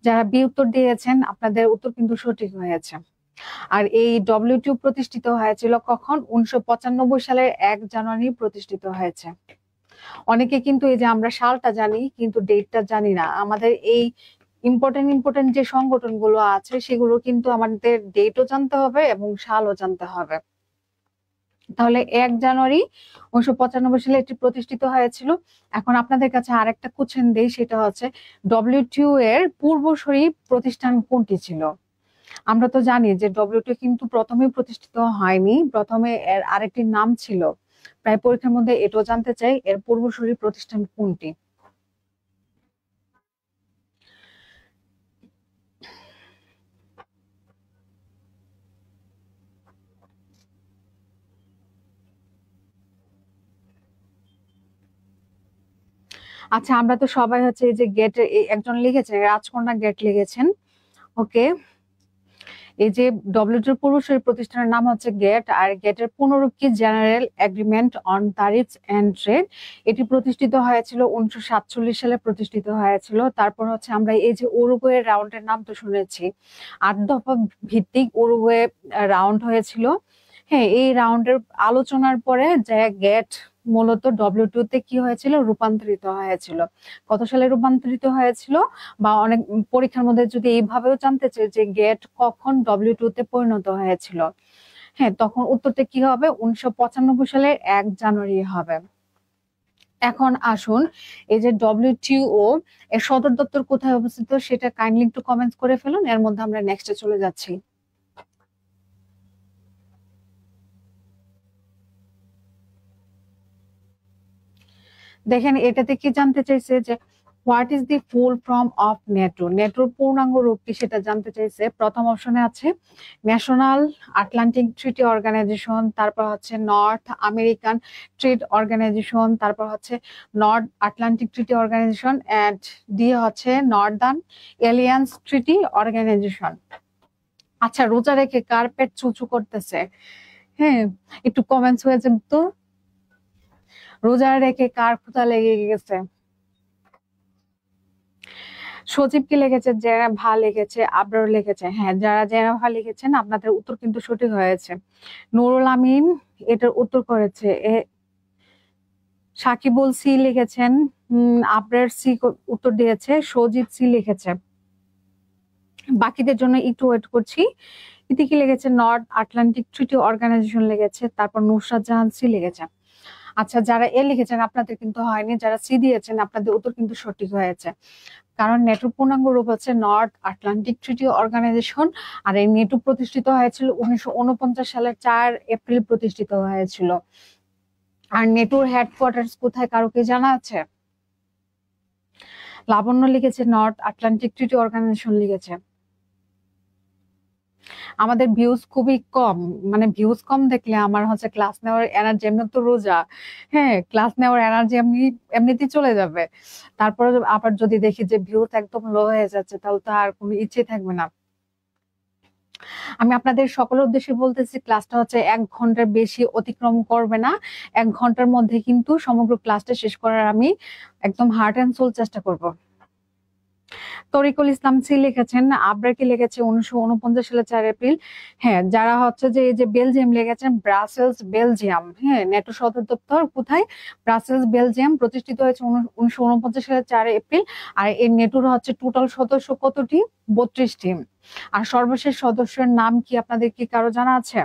যারা বি উত্তর দিয়েছেন আপনাদের উত্তর কিন্তু সঠিক হয়েছে। আর এই ডব্লিউটিও প্রতিষ্ঠিত হয়েছিল কখন, 1995 সালের 1 জানুয়ারি প্রতিষ্ঠিত হয়েছে। অনেকে কিন্তু এই যে আমরা সালটা জানি কিন্তু ডেটটা জানি না। আমাদের এই ইম্পর্টেন্ট যে সংগঠনগুলো আছে সেগুলো কিন্তু আমাদের ডেটও জানতে হবে এবং সালও জানতে হবে। তাহলে 1 জানুয়ারি 1995 সালে এটি প্রতিষ্ঠিত হয়েছিল। এখন আপনাদের কাছে আরেকটা কোশ্চেন দেই, সেটা হচ্ছে ডব্লিউটিও এর পূর্বসূরি প্রতিষ্ঠান কোনটি ছিল? আমরা তো জানি যে ডব্লিউটিও কিন্তু প্রথমে প্রতিষ্ঠিত হয়নি, প্রথমে এর আরেকটি নাম ছিল। প্রায় পরীক্ষার মধ্যে এটাও জানতে চাই, এর পূর্বসূরি প্রতিষ্ঠান কোনটি? আচ্ছা, আমরা তো সবাই হচ্ছে এই যে গেট, একজন লিখেছেন রাজকন্যা গেট লিখেছেন, ওকে। এই যে ডব্লিউটিওর পূর্বসূরি প্রতিষ্ঠানের নাম হচ্ছে গেট, আর গেটের পুনরূপ কি, general agreement on tariffs and trade. এটি প্রতিষ্ঠিত হয়েছিল 1947 সালে প্রতিষ্ঠিত হয়েছিল। তারপর হচ্ছে আমরা এই যে উরুগুয়ে রাউন্ডের নাম তো শুনেছি, 8 দফা ভিত্তিক উরুগুয়ে রাউন্ড হয়েছিল। হ্যাঁ, এই রাউন্ডের আলোচনার পরে যে গেট মূলত W2 তে কি হয়েছিল, রূপান্তরিত হয়েছিল। কত সালে রূপান্তরিত হয়েছিল, বা অনেক পরীক্ষার মধ্যে যদি এইভাবেও জানতে চাই যে গেট কখন W2 তে পরিণত হয়েছিল, হ্যাঁ, তখন উত্তরটা কি হবে, 1995 সালের 1 জানুয়ারি হবে। এখন আসুন, এই যে WTO এর সদর দপ্তর কোথায় অবস্থিত সেটা কাইন্ডলি একটু কমেন্টস করে ফেলুন, এর মধ্যে আমরা নেক্সটে চলে যাচ্ছি। দেখেন এটাতে কি জানতে চাইছে যে what is the full form of NATO, নেটোর পূর্ণাঙ্গ রূপ কি সেটা জানতে চাইছে। প্রথম অপশনে আছে ন্যাশনাল আটলান্টিক ট্রিটি অর্গানাইজেশন, তারপর হচ্ছে নর্থ আমেরিকান ট্রেড অর্গানাইজেশন, তারপর হচ্ছে north atlantic treaty organization, and D হচ্ছে নর্দার্ন এলিয়ান্স ট্রিটি অর্গানাইজেশন। আচ্ছা, রোজা রেখে কার পেট চুচু করতেছে? হ্যাঁ, একটু কমেন্টস হয়েছে তো, রোজা রেখে কার ক্ষুধা লেগে গেছে? সজীব কি লিখেছে, জেনেভা লিখেছে, আবরার লিখেছে। হ্যাঁ, যারা জেনেভা লিখেছেন আপনাদের উত্তর কিন্তু সঠিক হয়েছে। নুরুল আমিন এটার উত্তর করেছে। সাকিবুল সি লিখেছেন, আবরার সি উত্তর দিয়েছে, সজীব সি লিখেছে। বাকিদের জন্য একটু ওয়েট করছি। ইতি কি লিখেছে, নর্থ আটলান্টিক ট্রিটি অর্গানাইজেশন লিখেছে, তারপর নুসরাত জাহান সি লিখেছে। আচ্ছা, যারা এ লিখেছেন আপনাদের কিন্তু হয়নি, যারা সি দিয়েছেন আপনাদের উত্তর কিন্তু সঠিক হয়েছে। কারণ নেটোর পূর্ণাঙ্গ রূপ হচ্ছে নর্থ আটলান্টিক ট্রিটি অর্গানাইজেশন, আর এই নেটো প্রতিষ্ঠিত হয়েছিল 1949 সালের 4 এপ্রিল প্রতিষ্ঠিত হয়েছিল। আর নেটোর হেডকোয়ার্টার্স কোথায় কারো কি জানা আছে? লাবণ্য লিখেছে নর্থ আটলান্টিক ট্রিটি অর্গানাইজেশন লিখেছে। আমাদের ভিউজ খুবই কম, মানে ভিউজ কম দেখলে আমার হচ্ছে ক্লাস নেওয়ার এনার্জি, এমনি তো রোজা, হ্যাঁ, ক্লাস নেওয়ার এনার্জি এমনিতেই চলে যাবে। তারপরে আবার যদি দেখি যে ভিউজ একদম লো হয়ে যাচ্ছে, তাহলে তো আর কোনো ইচ্ছে থাকবে না। আমি আপনাদের সকলের উদ্দেশ্যে বলতেছি, ক্লাসটা হচ্ছে 1 ঘন্টার বেশি অতিক্রম করবে না। 1 ঘন্টার মধ্যে কিন্তু সমগ্র ক্লাসটা শেষ করার আমি একদম হার্ট অ্যান্ড সোল চেষ্টা করব। তরিকুল ইসলাম সি লিখেছেন, আবরার কি লিখেছে 1949 সালে 4 এপ্রিল। হ্যাঁ, যারা হচ্ছে যে এই যে বেলজিয়াম লিখেছেন, ব্রাসেলস বেলজিয়াম। হ্যাঁ, নেটো সদর দপ্তর কোথায়, ব্রাসেলস বেলজিয়াম, প্রতিষ্ঠিত হয়েছে 1949 সালে 4 এপ্রিল। আর এই নেটোর হচ্ছে টোটাল সদস্য কতটি, 32টি। আর সর্বশেষ সদস্যের নাম কি আপনাদের কি কারো জানা আছে?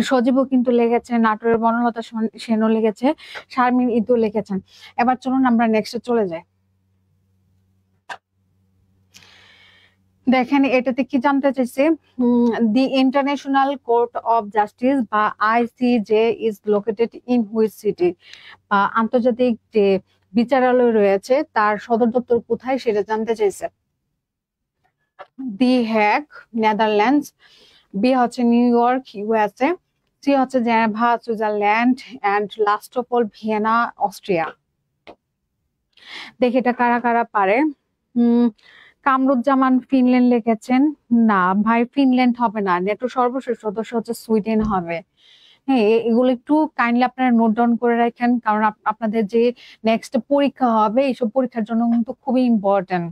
সজীবও কিন্তু লিখেছে, নাটোরের বনলতা সেনও লিখেছে, শারমিন ইদু লিখেছেন। এবার চলুন আমরা নেক্সটে চলে যাই। দেখেন এটাতে কি জানতে চাইছে, the international court of justice বা ICJ is located in which city, বা আন্তর্জাতিক যে বিচারালয় রয়েছে তার সদর দপ্তর কোথায় সেটা জানতে চাইছে। দি হ্যাগ, নেদারল্যান্ডস, বি হচ্ছে নিউ ইয়র্ক, USA, সি হচ্ছে Geneva, Switzerland, and last of all Vienna, Austria. দেখি এটা কারা কারা পারে। কামরুজ্জামান ফিনল্যান্ড লিখেছেন। না ভাই, ফিনল্যান্ড হবে না, নেটো সর্বশেষ সদস্য হচ্ছে সুইডেন হবে। হ্যাঁ, এগুলো একটু কাইন্ডলি আপনারা নোট ডাউন করে রাখেন, কারণ আপনাদের যে নেক্সট পরীক্ষা হবে এইসব পরীক্ষার জন্য কিন্তু খুবই ইম্পর্টেন্ট।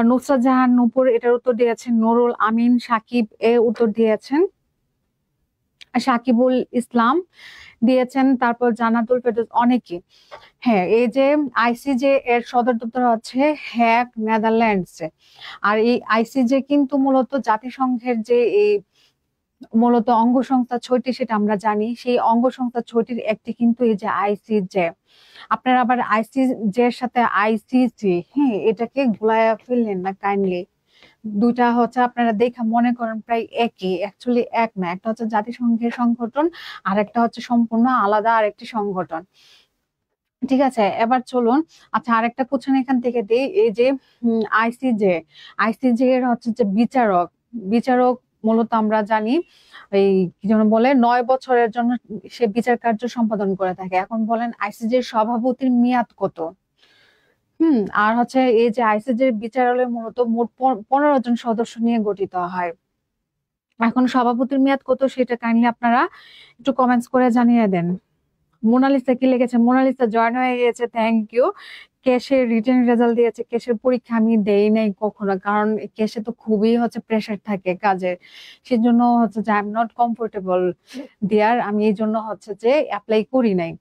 নুসরাত জাহান নূপুর এটার উত্তর দিয়েছেন, নুরুল আমিন সাকিব এর উত্তর দিয়েছেন, সাকিবুল ইসলাম দিয়েছেন, তারপর জান্নাতুল ফেরদৌস, অনেকে। হ্যাঁ, এই যে ICJ এর সদর দপ্তর হচ্ছে হ্যাগ, নেদারল্যান্ডস। আর এই ICJ কিন্তু মূলত জাতিসংঘের যে এই মূলত অঙ্গ সংস্থা 6টি সেটা আমরা জানি, সেই অঙ্গ সংস্থা 6টির একটি কিন্তু এই যে ICJ। আপনারা আবার ICJ এর সাথে ICC, হ্যাঁ, এটাকে গুলায়া ফেললেন না কাইন্ডলি। দুইটা হচ্ছে আপনারা দেখে মনে করেন প্রায় একই, অ্যাকচুয়ালি এক না। একটা হচ্ছে জাতিসংঘের সংগঠন, আর একটা হচ্ছে সম্পূর্ণ আলাদা আরেকটি সংগঠন। ঠিক আছে, এবার চলুন। আচ্ছা, আরেকটা কোশ্চেন এখান থেকে দিই। এই যে ICJ, ICJ এর হচ্ছে যে বিচারক, বিচারক মূলত আমরা জানি এই কি যেন বলে 9 বছরের জন্য সে বিচার কার্য সম্পাদন করে থাকে। এখন বলেন ICJ এর সভাপতির মেয়াদ কত? আর হচ্ছে এই যে ICJ এর বিচারালয় মূলত মোট 15 জন সদস্য নিয়ে গঠিত হয়। এখন সভাপতির মেয়াদ কত সেটা কাইন্ডলি আপনারা একটু কমেন্টস করে জানিয়ে দেন। মোনালিসা কি লিখেছে, মোনালিসা জয়েন হয়ে গিয়েছে, থ্যাংক ইউ। কেসের রিটেন রেজাল্ট দিয়েছে, কেসের পরীক্ষা আমি দেই নাই কখনো, কারণ কেসে তো খুবই হচ্ছে প্রেশার থাকে কাজের, সেজন্য হচ্ছে যে আই এম নট কমফোর্টেবল দেয়ার, আমি এই জন্য হচ্ছে যে অ্যাপ্লাই করি নাই।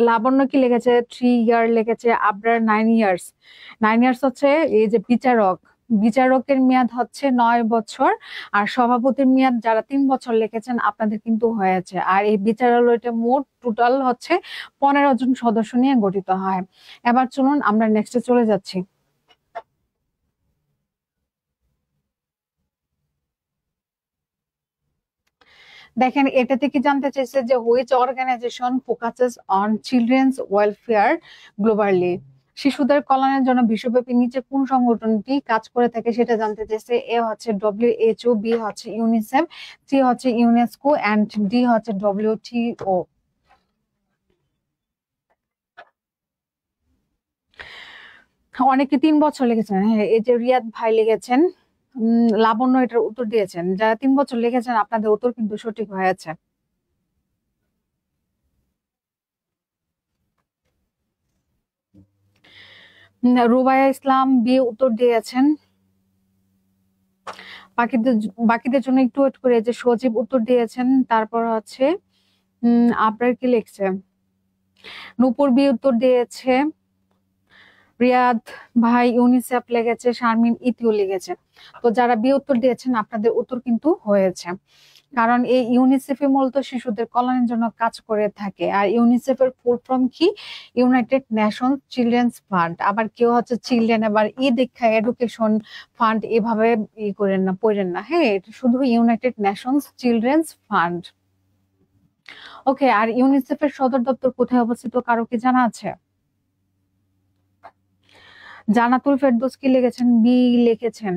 লাবণ্য কি লিখেছে? 3 ইয়ার লিখেছে। আবরার 9 ইয়ার্স। 9 ইয়ার্স হচ্ছে এই যে বিচারক, বিচারকের মেয়াদ হচ্ছে 9 বছর, আর সভাপতির মেয়াদ যারা 3 বছর লিখেছেন আপনাদের কিন্তু হয়েছে। আর এই বিচারালয়টা মোট টোটাল হচ্ছে 15 জন সদস্য নিয়ে গঠিত হয়। এবার চলুন আমরা নেক্সটে চলে যাচ্ছি। দেখেন এটাতে কি জানতে চাইছে যে which organization focuses on children's welfare globally, শিশুদের কল্যাণের জন্য বিশ্বব্যাপী নিচে কোন সংগঠনটি কাজ করে থাকে সেটা জানতে চাইছে। এ হচ্ছে WHO, বি হচ্ছে ইউনিসেফ, সি হচ্ছে ইউনেস্কো এন্ড ডি হচ্ছে WTO। অনেকে 3 বছর লিখেছেন। হ্যাঁ, এই যে রিয়াদ ভাই লিখেছেন। লাবণ্য এটার উত্তর দিয়েছেন। যারা 3 বছর লিখেছেন আপনাদের উত্তর কিন্তু সঠিক হয়েছে। রুবাইয়া ইসলাম বি উত্তর দিয়েছেন। বাকিদের বাকিদের জন্য একটু ওয়েট করে, যে সজীব উত্তর দিয়েছেন, তারপর হচ্ছে আপনার কি লিখছে, নূপুর বি উত্তর দিয়েছে, রিয়াদ ভাই ইউনিসেফ লেগেছে, শারমিন ইতিও লিখেছে। তো যারা বি উত্তর দিয়েছেন আপনাদের উত্তর কিন্তু হয়েছে, কারণ এই ইউনিসেফে মূলত শিশুদের কল্যাণের জন্য কাজ করে থাকে। আর ইউনিসেফের ফুল ফর্ম কি? United nation children's fund. আবার কেউ হচ্ছে চিলড্রেন, আবার দীক্ষা এডুকেশন ফান্ড, এভাবে করেন না, পড়েন না। হ্যাঁ, এটা শুধু ইউনাইটেড নেশনস চিলড্রেন্স ফান্ড। ওকে, আর ইউনিসেফের সদর দপ্তর কোথায় অবস্থিত কারো কি জানা আছে? জানাতুল ফেরদৌস কি লিখেছেন? বি লিখেছেন।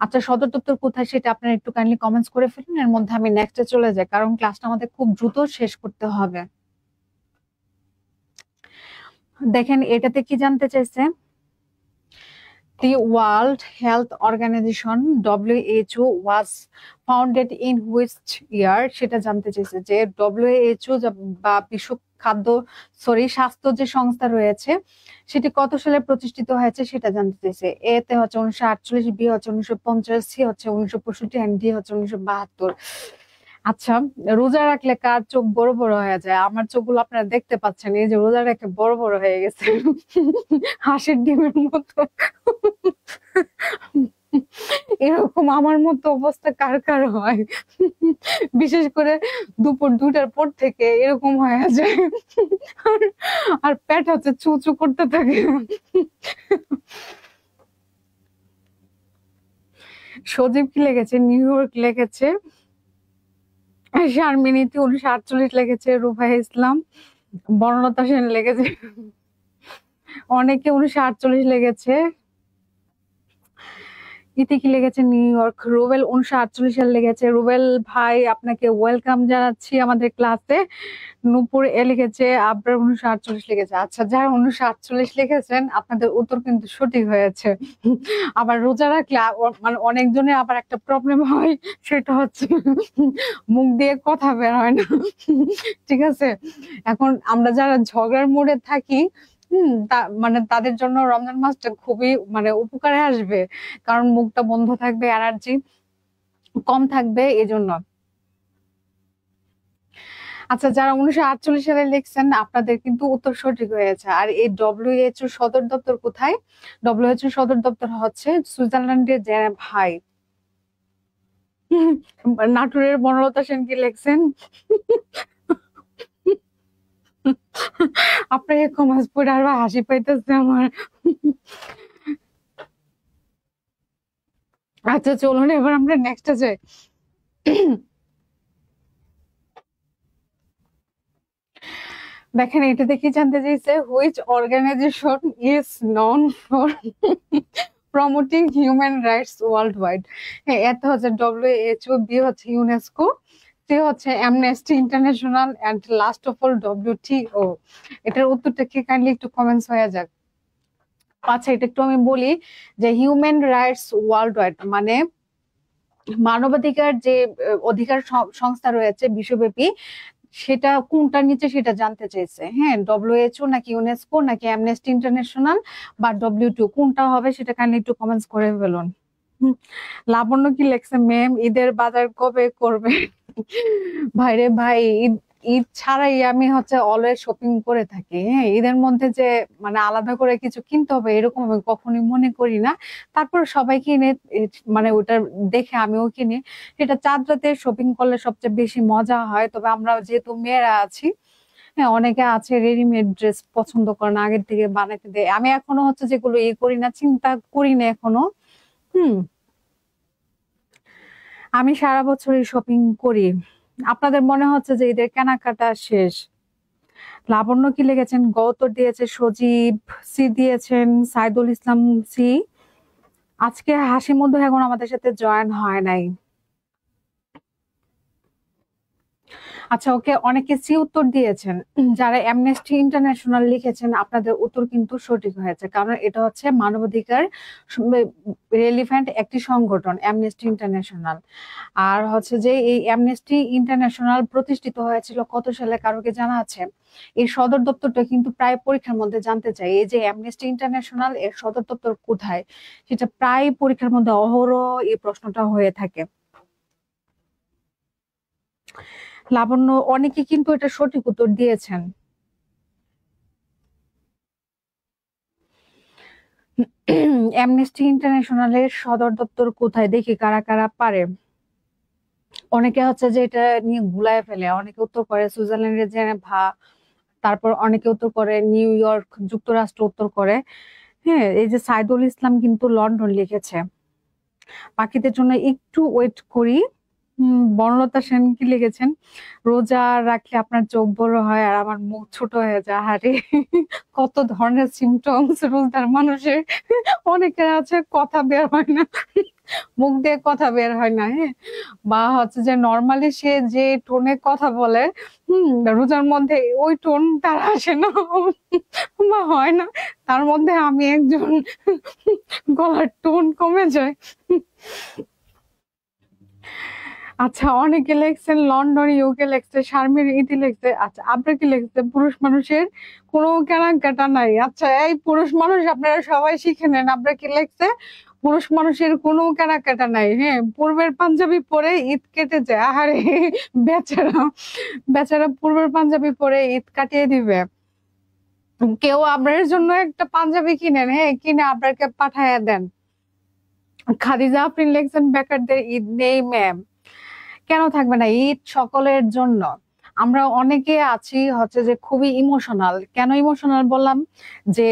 আচ্ছা, সদর দপ্তর কোথায় সেটা আপনারা একটু কাইন্ডলি কমেন্টস করে ফেলুন, এর মধ্যে আমি নেক্সটে চলে যাই, কারণ ক্লাসটা আমাদের খুব দ্রুত শেষ করতে হবে। দেখেন এটাতে কি জানতে চাইছে, the World Health Organization WHO was founded in which year, সেটা জানতে চাইছে। যে WHO বা বিশ্ব খাদ্য স্বাস্থ্য যে সংস্থা রয়েছে সেটি কত সালে প্রতিষ্ঠিত হয়েছে সেটা জানতে চাইছে। এতে হচ্ছে 1948, বি হচ্ছে 1950, সি হচ্ছে 1965 এন্ড ডি হচ্ছে 1972। আচ্ছা, রোজা রাখলে কার চোখ বড় বড় হয়ে যায়? আমার চোখগুলো আপনারা দেখতে পাচ্ছেন, এই যে রোজা রেখে বড় বড় হয়ে গেছে, হাঁসের ডিমের মতো। এরকম আমার মতো অবস্থা কার কার হয়? বিশেষ করে দুপুর 2টার পর থেকে এরকম হয়ে যায়, আর পেট হচ্ছে চু চু করতে থাকে। সজীব কি লেগেছে? নিউ ইয়র্ক লেগেছে। শারমিন ইতি 1948 লেগেছে। রুবাই ইসলাম, বনলতা সেন লেগেছে। অনেকে 1948 লেগেছে। ইতি কি লেগেছে? New York. রুবেল 1948 সাল লেগেছে। রুবেল ভাই আপনাকে ওয়েলকাম জানাচ্ছি আমাদের ক্লাসে। নূপুর এ লিখেছে, আবরার 1948 লিখেছে। আচ্ছা, যারা 1948 লিখেছেন আপনাদের উত্তর কিন্তু সঠিক হয়েছে। আবার রোজা রাখলে মানে অনেকজনের আবার একটা প্রবলেম হয়, সেটা হচ্ছে মুখ দিয়ে কথা বের হয় না। ঠিক আছে, এখন আমরা যারা ঝগড়ার মোড়ে থাকি, মানে তাদের জন্য রমজান মাসটা খুবই মানে উপকারে আসবে, কারণ মুখটা বন্ধ থাকবে, এনার্জি কম থাকবে, এজন্য। আচ্ছা, যারা 1948 সালে লিখছেন আপনাদের কিন্তু উত্তর সঠিক হয়েছে। আর এই WHO সদর দপ্তর কোথায়? WHO সদর দপ্তর হচ্ছে সুইজারল্যান্ডের জেনেভায়। নাটোরের বনলতা সেন কি লিখছেন? আপনার এই কমাস পড়ে আরো হাসি পাইতেছে আমার। আচ্ছা চলুন এবার আমরা নেক্সটে যাই। দেখেন এটা দেখি জানতে চাইছে, which organisation is known for promoting human rights world wide. হ্যাঁ, এতে হচ্ছে WHO, বি হচ্ছে ইউনেস্কো, সি হচ্ছে Amnesty International and last of all WTO। এটার উত্তরটা কি কাইন্ডলি একটু কমেন্টস হয়ে যাক। আচ্ছা, এটা একটু আমি বলি যে হিউম্যান রাইটস ওয়ার্ল্ড ওয়াইড মানে মানবাধিকার যে অধিকার সংস্থা রয়েছে বিশ্বব্যাপী, সেটা কোনটার নিচে সেটা জানতে চাইছে। হ্যাঁ, ডব্লিউএইচও নাকি ইউনেস্কো নাকি অ্যামনেস্টি ইন্টারন্যাশনাল বা ডব্লিউ2 কোনটা হবে সেটা কাইন্ডলি একটু কমেন্টস করে ফেলুন। লাবণ্য কি লেখছে, ম্যাম ঈদের বাজার কবে করবে? ভাইরে ভাই, ঈদ ঈদ ছাড়াই আমি হচ্ছে অলওয়েজ শপিং করে থাকি। হ্যাঁ, ঈদের মধ্যে যে মানে আলাদা করে কিছু কিনতে হবে এরকম আমি কখনোই মনে করি না। তারপর সবাই কিনে, মানে ওটা দেখে আমিও কিনি। সেটা চাঁদ রাতে শপিং করলে সবচেয়ে বেশি মজা হয়। তবে আমরা যেহেতু মেয়েরা আছি, হ্যাঁ অনেকে আছে রেডিমেড ড্রেস পছন্দ করে না, আগের থেকে বানাইতে দেয়। আমি এখনো হচ্ছে যেগুলো করি না, চিন্তা করি না এখনো। হুম। আমি সারা বছরই শপিং করি। আপনাদের মনে হচ্ছে যে ঈদের কেনাকাটা শেষ। লাবণ্য কি লিখেছেন? গৌতর দিয়েছে, সজীব সি দিয়েছেন, সাইদুল ইসলাম সি। আজকে হাসি মধু এখন আমাদের সাথে জয়েন হয় নাই। আচ্ছা, ওকে, অনেকে সি উত্তর দিয়েছেন। যারা অ্যামনেস্টি ইন্টারন্যাশনাল লিখেছেন আপনাদের উত্তর কিন্তু সঠিক হয়েছে, কারণ এটা হচ্ছে মানবাধিকার রেলিভেন্ট একটি সংগঠন অ্যামনেস্টি ইন্টারন্যাশনাল। আর হচ্ছে যে এই অ্যামনেস্টি ইন্টারন্যাশনাল প্রতিষ্ঠিত হয়েছিল কত সালে, কারো কি জানা আছে? এর সদর দপ্তরটা কিন্তু প্রায় পরীক্ষার মধ্যে জানতে চাই, এই যে অ্যামনেস্টি ইন্টারন্যাশনাল এর সদর দপ্তর কোথায়, সেটা প্রায় পরীক্ষার মধ্যে অহরহ এই প্রশ্নটা হয়ে থাকে। লাবণ্য, অনেকে কিন্তু এটা সঠিক উত্তর দিয়েছেন। অ্যামনেস্টি ইন্টারন্যাশনালের সদর দপ্তর কোথায়, দেখি কারা কারা পারে। অনেকে হচ্ছে যে এটা নিয়ে গুলায় ফেলে, অনেকে উত্তর করে সুইজারল্যান্ডের জেনেভা, তারপর অনেকে উত্তর করে নিউ ইয়র্ক যুক্তরাষ্ট্র উত্তর করে। হ্যাঁ, এই যে সাইদুল ইসলাম কিন্তু লন্ডন লিখেছে। পাখিদের জন্য একটু ওয়েট করি। বনলতা সেন কি লিখেছেন? রোজা রাখলে আপনার চোখ বড় হয় আর আমার মুখ ছোট হয়ে যায়। আরে কত ধরনের সিমটমস রোজদার মানুষের। অনেকের আছে কথা বের হয় না, মুখ দিয়ে কথা বের হয় না। হ্যাঁ, বা হচ্ছে যে নর্মালি সে যে টোনে কথা বলে, রোজার মধ্যে ওই টোন তার আসে না বা হয় না। তার মধ্যে আমি একজন, গলার টোন কমে যায়। আচ্ছা, অনেকে লেখছেন লন্ডন, ইউকে লেখছে, শারমিন ইতি লেখছে। আচ্ছা, আপনার কি লেখছে? পুরুষ মানুষের কোনো কেনাকাটা নাই। আচ্ছা, এই পুরুষ মানুষ আপনারা সবাই শিখে নেন, আপনার কি লেখছে? পুরুষ মানুষের কোনো কেনাকাটা নাই। হ্যাঁ, পূর্বের পাঞ্জাবি পরে ঈদ কেটে যায়। আহারে বেচারা, বেচারা পূর্বের পাঞ্জাবি পরে ঈদ কাটিয়ে দিবে। কেউ আপনার জন্য একটা পাঞ্জাবি কিনেন, হ্যাঁ, কিনে আপনাকে পাঠাইয়া দেন। খাদিজা আপনি লেখছেন বেকারদের ঈদ নেই ম্যাম। কেন থাকবে না, ঈদ সকলের জন্য। আমরা অনেকে আছি হচ্ছে যে খুবই ইমোশনাল। কেন ইমোশনাল বললাম? যে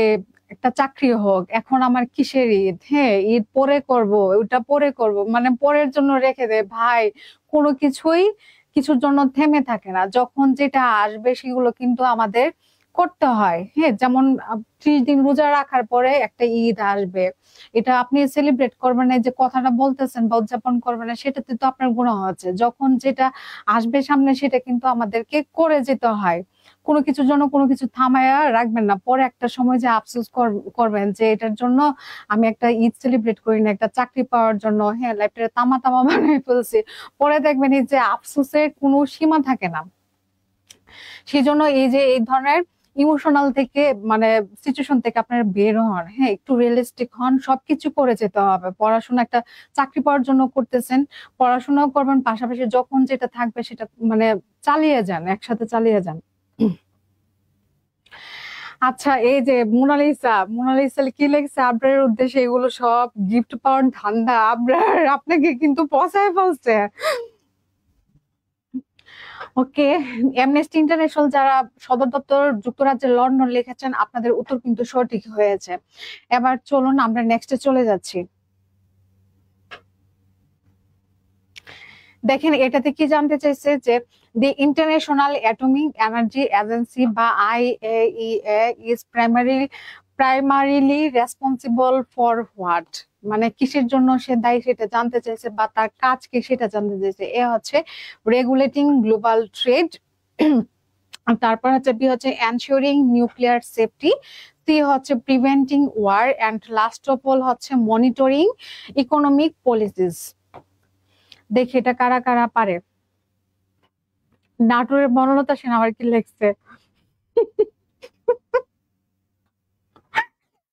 একটা চাকরি হোক, এখন আমার কিসের ঈদ, হ্যাঁ ঈদ পরে করব, ওটা পরে করব, মানে পরের জন্য রেখে দে ভাই। কোনো কিছুই কিছুর জন্য থেমে থাকে না, যখন যেটা আসবে সেগুলো কিন্তু আমাদের করতে হয়। হ্যাঁ, যেমন 30 দিন রোজা রাখার পরে একটা ঈদ আসবে, এটা আপনি সেলিব্রেট করবেন না, যে কথাটা বলতেছেন বা উদযাপন করবেন না, সেটাতে তো আপনার গুনাহ হচ্ছে। যখন যেটা আসবে সামনে সেটা কিন্তু আমাদেরকে করে যেতে হয়। কোনো কিছুর জন্য কোনো কিছু থামায়া রাখবেন না, পরে একটা সময় যে আফসোস করবেন যে এটার জন্য আমি একটা ঈদ সেলিব্রেট করি না, একটা চাকরি পাওয়ার জন্য হ্যাঁ লাইফটা তামা তামা বানাই ফেলছি। পরে দেখবেন এই যে আফসোসের কোনো সীমা থাকে না। সেই জন্য এই যে এই ধরনের ইমোশনাল থেকে মানে সিচুয়েশন থেকে আপনারা বের হন। হ্যাঁ, একটু রিয়েলিস্টিক হন, সবকিছু করে যেতে হবে। পড়াশোনা একটা চাকরি পাওয়ার জন্য করতেছেন, পড়াশোনাও করবেন, পাশাপাশি যখন যেটা থাকবে সেটা মানে চালিয়ে যান, একসাথে চালিয়ে যান। আচ্ছা, এই যে মোনালিসা, মোনালিসা কি লেগেছে আপনার উদ্দেশ্যে? এগুলো সব গিফট পাওয়ার ধান্দা আপনার, আপনাকে কিন্তু পচায় ফেলছে। ওকে, অ্যামনেস্টি ইন্টারন্যাশনাল যারা সদর দপ্তর যুক্তরাজ্যের লন্ডন লিখেছেন আপনাদের উত্তর কিন্তু সঠিক হয়েছে। এবার চলুন আমরা নেক্সটে চলে যাচ্ছি। দেখেন এটাতে কি জানতে চাইছে, যে the international atomic energy agency বা IAEA is primarily responsible for what, মানে কিসের জন্য সে দায়ী সেটা জানতে চাইছে, বা তার কাজ কি সেটা জানতে চাইছে। এ হচ্ছে রেগুলেটিং গ্লোবাল ট্রেড, তারপর হচ্ছে বি হচ্ছে এনশিওরিং নিউক্লিয়ার সেফটি, সি হচ্ছে preventing war, and last of all হচ্ছে মনিটরিং ইকোনমিক পলিসিস। দেখি এটা কারা কারা পারে। নাটোরের বনলতা সেন আবার কি লেখছে?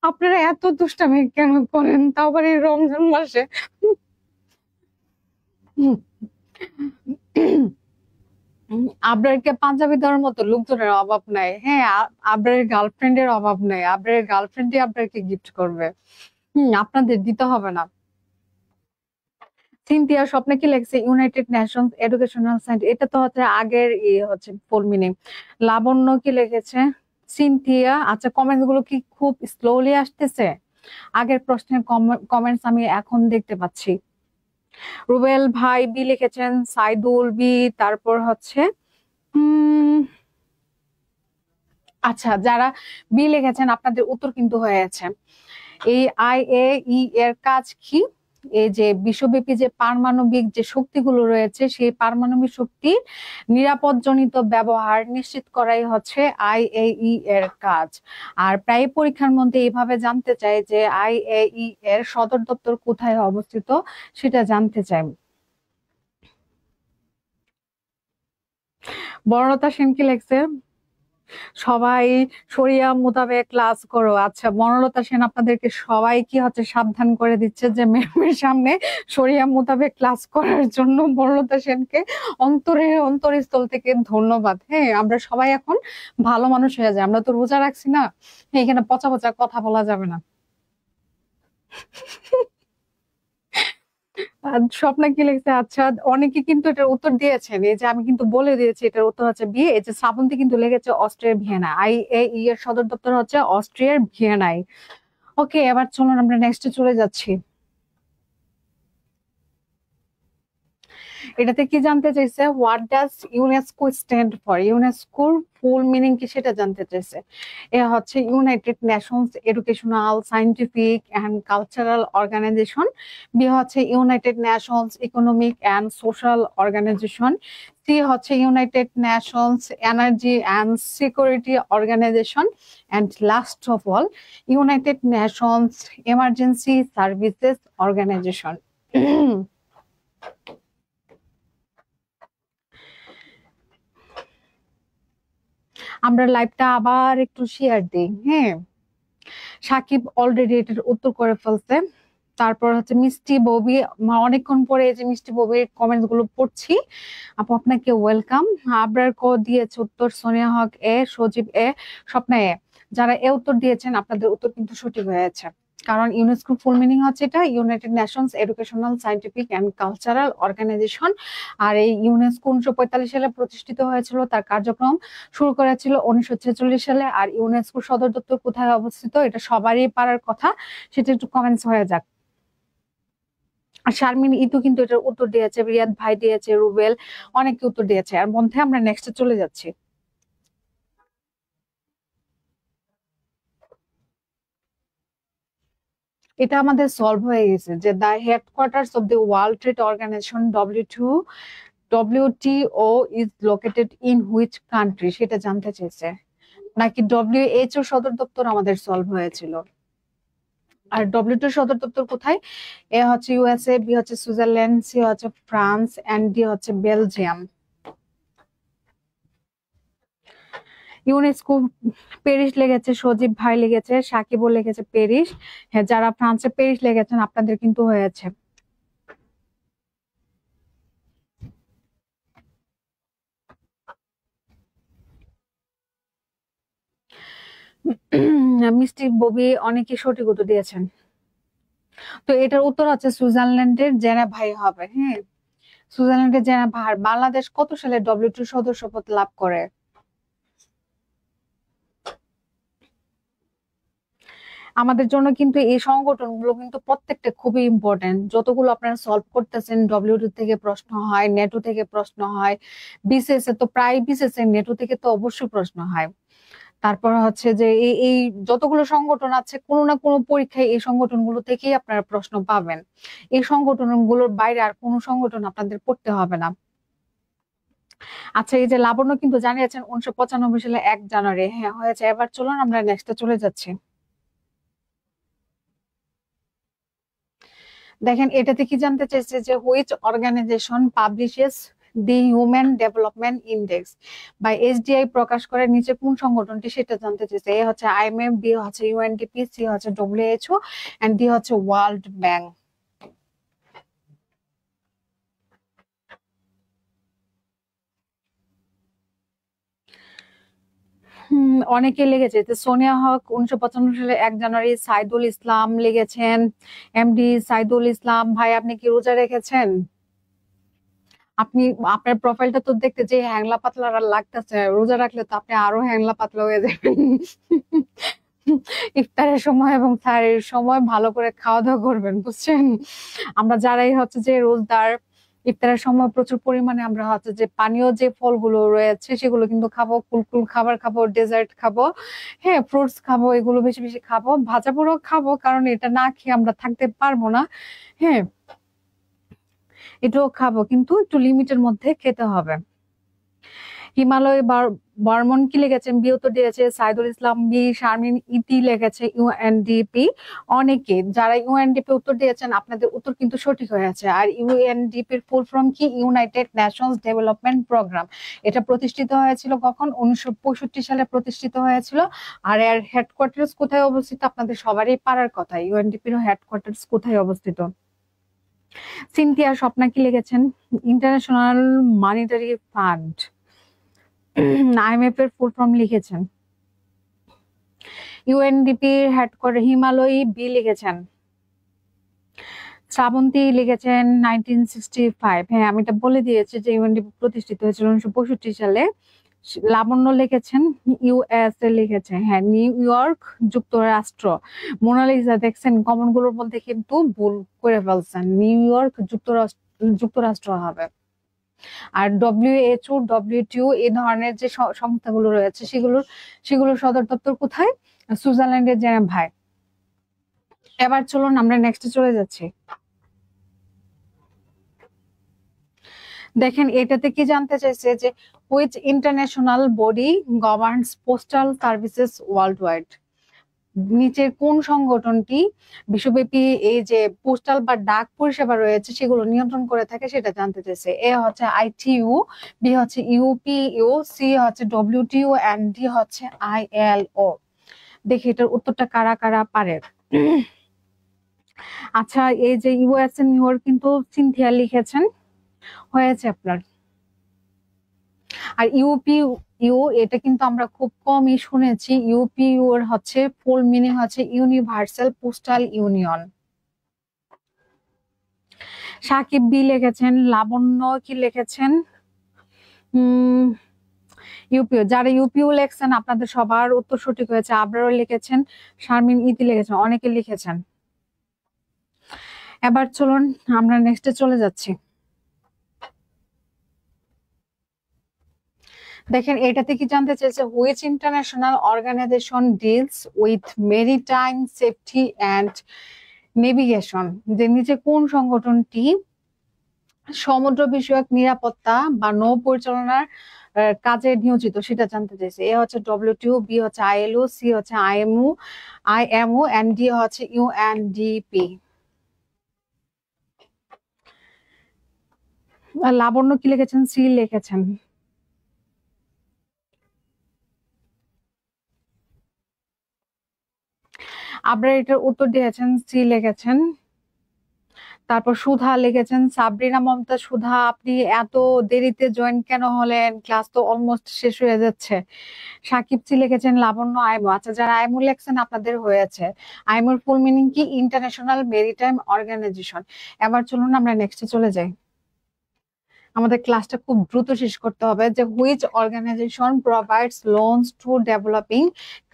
আপনারা এত দুষ্টামি কেন করেন, তাও আবার এই রমজান মাসে? আবরারকে পাঞ্জাবি দেওয়ার মতো লোকজনের অভাব নাই। হ্যাঁ, আবরারের গার্লফ্রেন্ডের অভাব নাই, আবরারের গার্লফ্রেন্ডই আবরারকে গিফট করবে। আপনাদের দিতে হবে না। সিনথিয়া স্বপ্নে কি লেখছে? ইউনাইটেড নেশনস এডুকেশনাল সায়েন্স, এটা তো হচ্ছে আগের হচ্ছে ফুল মিনিং। লাবণ্য কি লিখেছে? সিনথিয়া, আচ্ছা কমেন্টস গুলো কি খুব স্লোলি আসতেছে? আগের প্রশ্নের কমেন্টস আমি এখন দেখতে পাচ্ছি। রুবেল ভাই বি লিখেছেন, সাইদুল বি, তারপর হচ্ছে আচ্ছা যারা বি লিখেছেন আপনাদের উত্তর কিন্তু হয়েছে। এই IAEA এর কাজ কি? এই যে বিশ্বব্যাপী যে পারমাণবিক যে শক্তিগুলো রয়েছে সেই পারমাণবিক শক্তির নিরাপদজনিত ব্যবহার নিশ্চিত করাই হচ্ছে IAEA এর কাজ। আর প্রায় পরীক্ষার মধ্যে এইভাবে জানতে চাই যে IAEA এর সদর দপ্তর কোথায় অবস্থিত, সেটা জানতে চাই। বনলতা সেন কি লেখছে? সবাই শরিয়া মোতাবেক ক্লাস করো। আচ্ছা বনলতা সেন আপনাদেরকে সবাই কি হচ্ছে সাবধান করে দিচ্ছে যে ম্যামের সামনে শরিয়া মোতাবেক ক্লাস করার জন্য। বনলতা সেনকে অন্তরের অন্তরস্থল থেকে ধন্যবাদ। হ্যাঁ, আমরা সবাই এখন ভালো মানুষ হয়ে যায়, আমরা তো রোজা রাখছি না, এখানে পচা পচা কথা বলা যাবে না। স্বপ্না কি লিখছে? আচ্ছা অনেকে কিন্তু এটার উত্তর দিয়েছেন, এই যে আমি কিন্তু বলে দিয়েছি এটার উত্তর হচ্ছে বিয়ে। এই যে শ্রাবন্তী কিন্তু লেগেছে অস্ট্রিয়ার ভিয়েনা। IAEA এর সদর দপ্তর হচ্ছে অস্ট্রিয়ার ভিয়েনায়। ওকে, এবার চলুন আমরা নেক্সটে চলে যাচ্ছি। এটাতে কি জানতে চাইছে? What does UNESCO stand for? ইউনেস্কোর ফুল মিনিং কি সেটা জানতে চাইছে। এ হচ্ছে United Nations Educational Scientific and Cultural Organisation. B হচ্ছে United Nations economic and social organisation. C হচ্ছে United Nations energy and security organisation. And last of all United Nations emergency services organisation. আমরা লাইভটা আবার একটু share দিই। হ্যাঁ, Shakib already এটার উত্তর করে ফেলছে। তারপর হচ্ছে মিষ্টি ববি, অনেকক্ষণ পরে এই যে মিষ্টি ববির কমেন্টস গুলো পড়ছি। আপু আপনাকে ওয়েলকাম। আবরার কো দিয়েছে উত্তর, সোনিয়া হক এ, সজীব এ, স্বপ্না এ। যারা এ উত্তর দিয়েছেন আপনাদের উত্তর কিন্তু সঠিক হয়েছে, কারণ ইউনেস্কো ফুল মিনিং হচ্ছে এটা United Nations Educational Scientific and Cultural Organisation. আর এই ইউনেস্কো 1945 সালে প্রতিষ্ঠিত হয়েছিল, তার কার্যক্রম শুরু করেছিল 1946 সালে। আর ইউনেস্কো সদর দপ্তর কোথায় অবস্থিত এটা সবারই পারার কথা, সেটা একটু কমেন্টস হয়ে যাক। আর শারমিন ইতু কিন্তু এটার উত্তর দিয়েছে, রিয়াদ ভাই দিয়েছে, রুবেল, অনেকে উত্তর দিয়েছে। আর মধ্যে আমরা নেক্সটে চলে যাচ্ছি। এটা আমাদের সলভ হয়ে গেছে যে the headquarters of the World Trade Organization WTO is located in which country, সেটা জানতে চেয়েছে। নাকি WHO সদর দপ্তর আমাদের সলভ হয়েছিল। আর WTO সদর দপ্তর কোথায়? এ হচ্ছে USA, বি হচ্ছে সুইজারল্যান্ড, সি হচ্ছে ফ্রান্স, এন্ড ডি হচ্ছে বেলজিয়াম। ইউনেস্কো প্যারিস লেগেছে, সজীব ভাই লেগেছে, সাকিবও লেগেছে প্যারিস। হ্যাঁ, যারা ফ্রান্সে প্যারিস লেগেছেন আপনাদের কিন্তু হয়েছে। মিষ্টি ববি অনেকে সঠিক উত্তর দিয়েছেন। তো এটার উত্তর হচ্ছে সুইজারল্যান্ডের জেনেভাই হবে। হ্যাঁ, সুইজারল্যান্ডের জেনেভা। আর বাংলাদেশ কত সালে WTO সদস্যপদ লাভ করে? আমাদের জন্য কিন্তু এই সংগঠনগুলো কিন্তু প্রত্যেকটা খুবই ইম্পর্টেন্ট। যতগুলো আপনারা সলভ করতেছেন, WTO থেকে প্রশ্ন হয়, নেটো থেকে প্রশ্ন হয়, বিসিএস এ তো প্রায় বিসিএস এর, নেটো থেকে তো অবশ্যই প্রশ্ন হয়। তারপর হচ্ছে যে এই যতগুলো সংগঠন আছে কোনো না কোনো পরীক্ষায় এই সংগঠনগুলো থেকেই আপনারা প্রশ্ন পাবেন। এই সংগঠনগুলোর বাইরে আর কোনো সংগঠন আপনাদের পড়তে হবে না। আচ্ছা, এই যে লাবণ্য কিন্তু জানিয়েছেন 1995 সালে 1 জানুয়ারি। হ্যাঁ হয়েছে। এবার চলুন আমরা নেক্সটে চলে যাচ্ছি। দেখেন এটাতে কি জানতে চাইছে যে which organisation publishes the human development index বা এসডিআই প্রকাশ করে, নিচে কোন সংগঠনটি সেটা জানতে চাইছে। এ হচ্ছে আইএমএফ, বি হচ্ছে ইউএনডিপি, সি হচ্ছে ডব্লিউএইচও এন্ড ডি হচ্ছে ওয়ার্ল্ড ব্যাংক। অনেকে লিখেছে যে সোনিয়া হক 1995 সালে 1 জানুয়ারি, সাইদুল ইসলাম লিখেছেন এমডি সাইদুল ইসলাম। ভাই আপনি কি রোজা রেখেছেন? আপনি আপনার প্রোফাইলটা তো দেখতে যে হ্যাংলা পাতলা লাগতেছে, রোজা রাখলে তো আপনি আরো হ্যাংলা পাতলা হয়ে যাবেন। ইফতারের সময় এবং সাহরির সময় ভালো করে খাওয়া দাওয়া করবেন, বুঝছেন? আমরা যারাই হচ্ছে যে রোজদার, ইফতারের সময় প্রচুর পরিমাণে আমরা হচ্ছে যে পানীয় যে ফলগুলো রয়েছে সেগুলো কিন্তু খাবো, কুলকুল খাবার খাবো, ডেজার্ট খাবো, হ্যাঁ ফ্রুটস খাবো, এগুলো বেশি বেশি খাবো, ভাজা পোড়াও খাবো, কারণ এটা না খেয়ে আমরা থাকতে পারবো না। হ্যাঁ, এটাও খাবো, কিন্তু একটু লিমিটের মধ্যে খেতে হবে। হিমালয় বর্মন কি লিখেছেন? বি উত্তর দিয়েছে সাইদুল ইসলাম। বি শারমিন ইতি লিখেছে ইউএনডিপি। অনেকে যারা ইউএনডিপি উত্তর দিয়েছেন আপনাদের উত্তর কিন্তু সঠিক হয়েছে। আর ইউএনডিপির ফুল ফর্ম কি? United Nations Development Programme. এটা প্রতিষ্ঠিত হয়েছিল কখন? 1965 সালে প্রতিষ্ঠিত হয়েছিল। আর এর হেডকোয়ার্টার্স কোথায় অবস্থিত? আপনাদের সবারই পারার কথা, ইউএনডিপির হেডকোয়ার্টার্স কোথায় অবস্থিত? সিনথিয়া স্বপ্না কি লিখেছেন? International monetary fund. আইএমএফ এর ফুল ফর্ম লিখেছেন। ইউএনডিপি হেডকোয়ার্টার হিমালয়, বি লিখেছেন। শ্রাবন্তী লিখেছেন 1965। হ্যাঁ, আমি এটা বলে দিয়েছি যে ইউএনডিপি প্রতিষ্ঠিত হয়েছিল 1965 সালে। লাবণ্য লিখেছেন ইউএসএ লিখেছে, হ্যাঁ নিউ ইয়র্ক যুক্তরাষ্ট্র। মোনালিসা দেখছেন কমন গুলোর মধ্যে কিন্তু ভুল করে ফেলছেন, নিউ ইয়র্ক যুক্তরাষ্ট্র হবে। আর ডব্লিউএইচও, ডব্লিউটিও এই ধরনের যে সংস্থাগুলো রয়েছে সেগুলোর সদর দপ্তর কোথায়? সুইজারল্যান্ডের জেনেভায়। এবার চলুন আমরা নেক্সটে চলে যাচ্ছি। দেখেন এটাতে কি জানতে চাইছে যে which international body governs postal services world wide. নিচের কোন সংগঠনটি বিশ্বব্যাপী এই যে পোস্টাল বা ডাক পরিষেবা রয়েছে সেগুলো নিয়ন্ত্রণ করে থাকে সেটা জানতে চাইছে। এ হচ্ছে আইটিইউ, বি হচ্ছে ইউপিইউ, সি হচ্ছে ডব্লিউটিইউ এন্ড ডি হচ্ছে আইএলও। দেখি এটার উত্তরটা কারা কারা পারে। আচ্ছা, এই যে ইউএসএ নিউ ইয়র্ক কিন্তু সিনথিয়া লিখেছেন, হয়েছে আপনার। আর ইউপিইউ এটা কিন্তু আমরা খুব কমই শুনেছি। ইউপিইউ এর হচ্ছে ফুল মিনিং হচ্ছে Universal Postal Union. Sakib B লিখেছেন। লাবণ্য কি লিখেছেন? ইউপিও। যারা ইউপিও লেখছেন আপনাদের সবার উত্তর সঠিক হয়েছে। আবরারও লিখেছেন, শারমিন ইতি লিখেছেন, অনেকে লিখেছেন। এবার চলুন আমরা নেক্সটে চলে যাচ্ছি। দেখেন এটাতে কি জানতে চাইছে? Which international organization deals with maritime safety and navigation. যে নিচে কোন সংগঠনটি সমুদ্র বিষয়ক নিরাপত্তা বা নৌ পরিচালনার কাজে নিয়োজিত সেটা জানতে চাইছে। এ হচ্ছে ডব্লিউটিও, বি হচ্ছে আইএলও, সি হচ্ছে আইএমও এন্ড ডি হচ্ছে ইউএনডিপি। লাবণ্য কি লিখেছেন? সি লিখেছেন। আপনারা এটার উত্তর দিয়েছেন, সি লিখেছেন। তারপর সুধা লিখেছেন, সাবরিনা মমতাজ। সুধা আপনি এত দেরিতে জয়েন কেন হলেন? ক্লাস তো অলমোস্ট শেষ হয়ে যাচ্ছে। সাকিব সি লিখেছেন। লাবণ্য আইমো। আচ্ছা, যারা আইমো লেখছেন আপনাদের হয়েছে। আইমোর ফুল মিনিং কি? International Maritime Organization. এবার চলুন আমরা নেক্সটে চলে যাই, আমাদের ক্লাসটা খুব দ্রুত শেষ করতে হবে। যে which organization provides loans to developing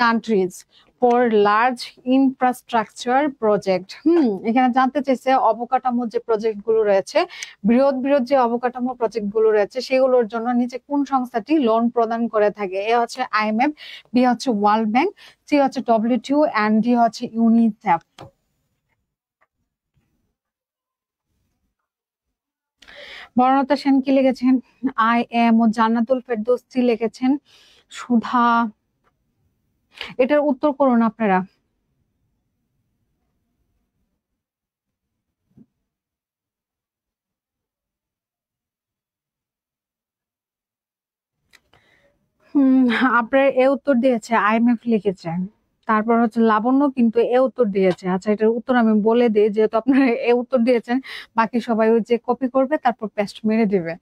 countries for large infrastructure project. এখানে জানতে চাইছে অবকাঠামো যে প্রজেক্ট গুলো রয়েছে, বৃহৎ বৃহৎ যে অবকাঠামো প্রজেক্ট গুলো রয়েছে সেগুলোর জন্য নিচে কোন সংস্থাটি লোন প্রদান করে থাকে? এ হচ্ছে আইএমএফ, বি হচ্ছে ওয়ার্ল্ড ব্যাংক, সি হচ্ছে ডব্লিউটিও এন্ড ডি হচ্ছে ইউনিসেফ। বর্ণতা সেন কি লিখেছেন? I M. ও জান্নাতুল ফেরদৌসী লিখেছেন। সুধা, এটার উত্তর করুন আপনারা। হুম, আপনার এ উত্তর দিয়েছে আইএমএফ লিখেছে। তারপর হচ্ছে লাবণ্য কিন্তু এ উত্তর দিয়েছে। আচ্ছা, এটার উত্তর আমি বলে দিই, যেহেতু আপনারা এ উত্তর দিয়েছেন, বাকি সবাই ওই যে কপি করবে তারপর পেস্ট মেরে দিবে।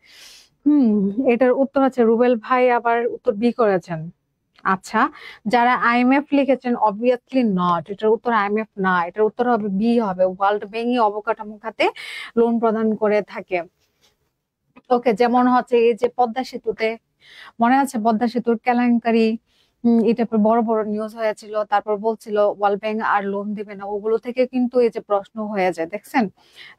হুম, এটার উত্তর হচ্ছে রুবেল ভাই আবার উত্তর বি করেছেন। আচ্ছা, যারা আইএমএফ লিখেছেন অবভিয়াসলি নট, এটার উত্তর আইএমএফ না, এটার উত্তর হবে বি, হবে ওয়ার্ল্ড ব্যাংকই অবকাঠামো খাতে লোন প্রদান করে থাকে। ওকে, যেমন হচ্ছে এই যে পদ্মা সেতুতে, মনে আছে পদ্মা সেতুর কেলেঙ্কারি, এটা বড় বড় নিউজ হয়েছিল, তারপর বলছিল ওয়ার্ল্ড ব্যাংক আর লোন দিবে না, ওগুলো থেকে কিন্তু এই যে প্রশ্ন হয়ে যায়, দেখছেন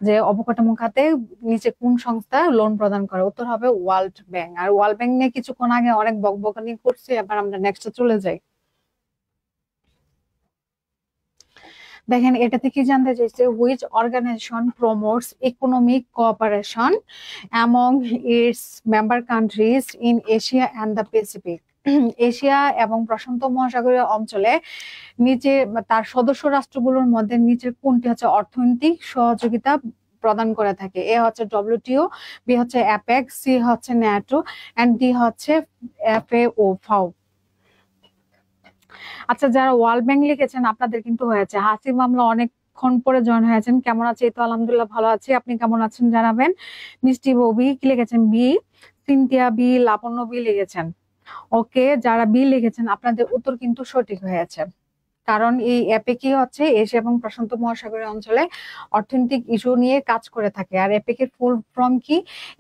যে অবকাঠামো খাতে নিচে কোন সংস্থা লোন প্রদান করে, উত্তর হবে ওয়ার্ল্ড ব্যাংক। আর ওয়ার্ল্ড ব্যাংক নিয়ে কিছুক্ষণ আগে অনেক বকবকানি করছি, এবার আমরা নেক্সটে চলে যাই। দেখেন, এটা থেকে জানতে চাইছে which organisation promotes economic cooperation among its member countries in Asia and the Pacific. Asia এবং প্রশান্ত মহাসাগরীয় অঞ্চলে নিচে তার সদস্য রাষ্ট্রগুলোর মধ্যে নিচের কোনটি হচ্ছে অর্থনৈতিক সহযোগিতা প্রদান করে থাকে? এ হচ্ছে ডব্লিউটিও, বি হচ্ছে অ্যাপেক, সি হচ্ছে ন্যাটো, এন্ড ডি হচ্ছে এফএও, ফাও। আচ্ছা, যারা ওয়ার্ল্ড ব্যাংক লিখেছেন আপনাদের কিন্তু হয়েছে। হাসিব মামলা অনেকক্ষণ পরে জয়েন হয়েছেন, কেমন আছে? এই তো আলহামদুলিল্লাহ ভালো আছি, আপনি কেমন আছেন জানাবেন। মিষ্টি ববি কি লিখেছেন? বি। সিনথিয়া বি, লাবণ্য বি লিখেছেন। ওকে, যারা বি লিখেছেন আপনাদের উত্তর কিন্তু সঠিক হয়েছে, কারণ এই অ্যাপে কি হচ্ছে এশিয়া এবং প্রশান্ত মহাসাগরীয় অঞ্চলে অর্থনৈতিক ইস্যু নিয়ে কাজ করে থাকে। আর এপিক এর ফুল ফর্ম কি?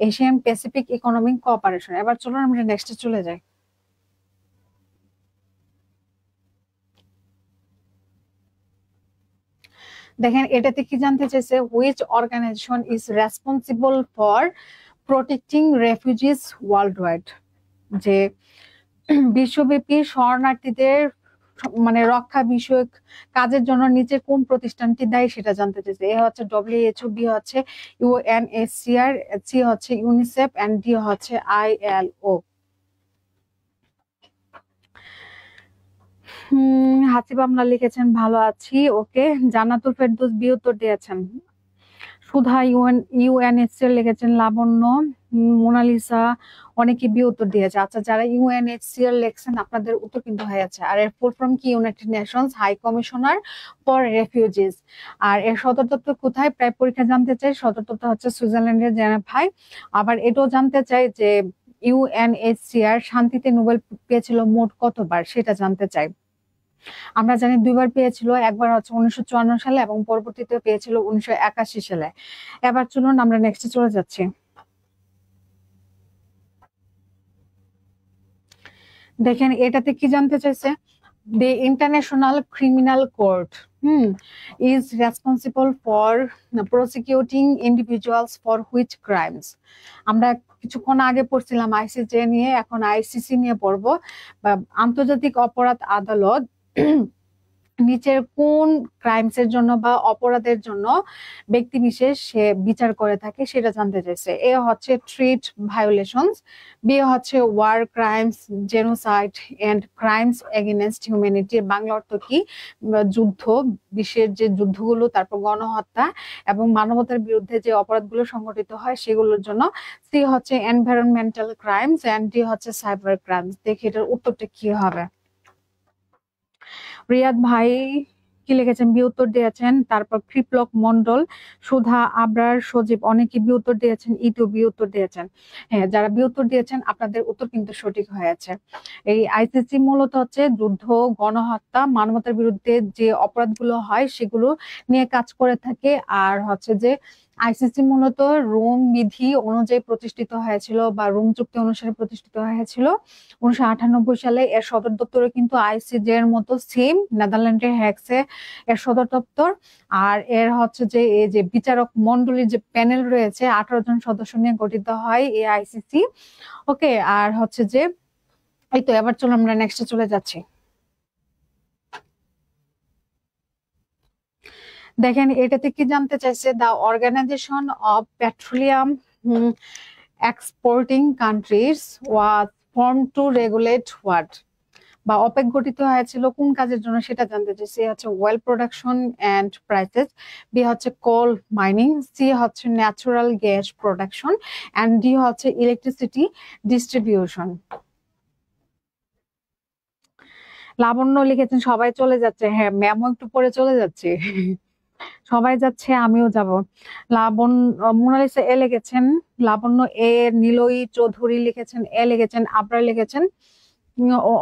Asian Pacific economic cooperation. এবার চলুন আমরা নেক্সটে চলে যাই। দেখেন, এটাতে কি জানতে চাইছে? Which organisation is responsible for protecting refugees world wide, যে বিশ্বব্যাপী শরণার্থীদের মানে রক্ষা বিষয়ক কাজের জন্য নিচে কোন প্রতিষ্ঠানটি দায়ী সেটা জানতে চাইছে। এ হচ্ছে ডব্লিউএইচও, বি হচ্ছে ইউএনএইচসিআর, সি হচ্ছে ইউনিসেফ, এন্ড ডি হচ্ছে আইএলও। হাসিব আমলা লিখেছেন ভালো আছি। ওকে, জান্নাতুল ফেরদৌস বি উত্তর দিয়েছেন। সুধা ইউএনএইচসিআর লিখেছেন। লাবণ্য, মোনালিসা, অনেকে বি উত্তর দিয়েছে। আচ্ছা, যারা ইউএনএইচসিআর লিখছেন আপনাদের উত্তর কিন্তু হয়েছে। আর এর ফুল ফর্ম কি? United Nations High Commissioner for Refugees. আর এর সদর দপ্তর কোথায়? প্রায় পরীক্ষা জানতে চাই, সদর দপ্তর হচ্ছে সুইজারল্যান্ডের জেনেভায়। আবার এটাও জানতে চাই যে ইউএনএইচসিআর শান্তিতে নোবেল পেয়েছিল মোট কতবার, সেটা জানতে চাই। আমরা জানি দুইবার পেয়েছিল, একবার হচ্ছে 1954 সালে এবং পরবর্তীতে পেয়েছিল 1981 সালে। এবার চলুন আমরা নেক্সটে চলে যাচ্ছি। দেখেন, এটাতে কি জানতে চাইছে? the international criminal court is responsible for prosecuting individuals for which crimes? আমরা কিছুক্ষণ আগে পড়ছিলাম আইসিজে নিয়ে, এখন আইসিসি নিয়ে পড়বো। আন্তর্জাতিক অপরাধ আদালত নিচের কোন ক্রাইমস এর জন্য বা অপরাধের জন্য ব্যক্তি বিশেষ সে বিচার করে থাকে সেটা জানতে চাইছে। এ হচ্ছে ট্রেড ভায়োলেশনস, বি হচ্ছে war crimes, genocide and crimes against humanity. Bangla অর্থ কি? যুদ্ধ, বিশ্বের যে যুদ্ধগুলো, তারপর গণহত্যা এবং মানবতার বিরুদ্ধে যে অপরাধগুলো সংঘটিত হয় সেগুলোর জন্য। সি হচ্ছে এনভায়রনমেন্টাল ক্রাইমস, এন্ড ডি হচ্ছে সাইবার ক্রাইমস। দেখি এটার উত্তরটা কি হবে। রিয়াদ ভাই কি লিখেছেন? বি উত্তর দিয়েছেন। তারপর কৃপলক মন্ডল, সুধা, আবরার, সজীব, অনেকে বি উত্তর দিয়েছেন। ইতু বি উত্তর দিয়েছেন। হ্যাঁ, যারা বি উত্তর দিয়েছেন আপনাদের উত্তর কিন্তু সঠিক হয়েছে। এই আইসিসি মূলত হচ্ছে যুদ্ধ, গণহত্যা, মানবতার বিরুদ্ধে যে অপরাধগুলো হয় সেগুলো নিয়ে কাজ করে থাকে। আর হচ্ছে যে আইসিসি মূলত রোম বিধি অনুযায়ী প্রতিষ্ঠিত হয়েছিল বা রোম চুক্তি অনুসারে প্রতিষ্ঠিত হয়েছিল 1998 সালে। এর সদর দপ্তর কিন্তু আইসিজে এর মতো সেম নেদারল্যান্ডের হ্যাক্সে এর সদর দপ্তর। আর এর হচ্ছে যে এই যে বিচারক মন্ডলীর যে প্যানেল রয়েছে 18 জন সদস্য নিয়ে গঠিত হয় এই আইসিসি। ওকে, আর হচ্ছে যে এই তো, এবার চলো আমরা নেক্সটে চলে যাচ্ছি। দেখেন, এটাতে কি জানতে চাইছে? The Organisation of Petroleum Exporting Countries was form to regulate what? বা অপেক গঠিত হয়েছিল কোন কাজের জন্য সেটা জানতে চাইছে। হচ্ছে oil production and prices, B হচ্ছে কোল মাইনিং, সি হচ্ছে natural gas production, and D হচ্ছে ইলেকট্রিসিটি ডিস্ট্রিবিউশন। লাবণ্য লিখেছেন সবাই চলে যাচ্ছে, হ্যাঁ ম্যামও একটু পরে চলে যাচ্ছে। সবাই যাচ্ছে, আমিও যাব। মোনালিসা এ লিখেছেন, লাবণ্য এ, নিলয়ী চৌধুরী লিখেছেন এ লিখেছেন, আবরার লিখেছেন।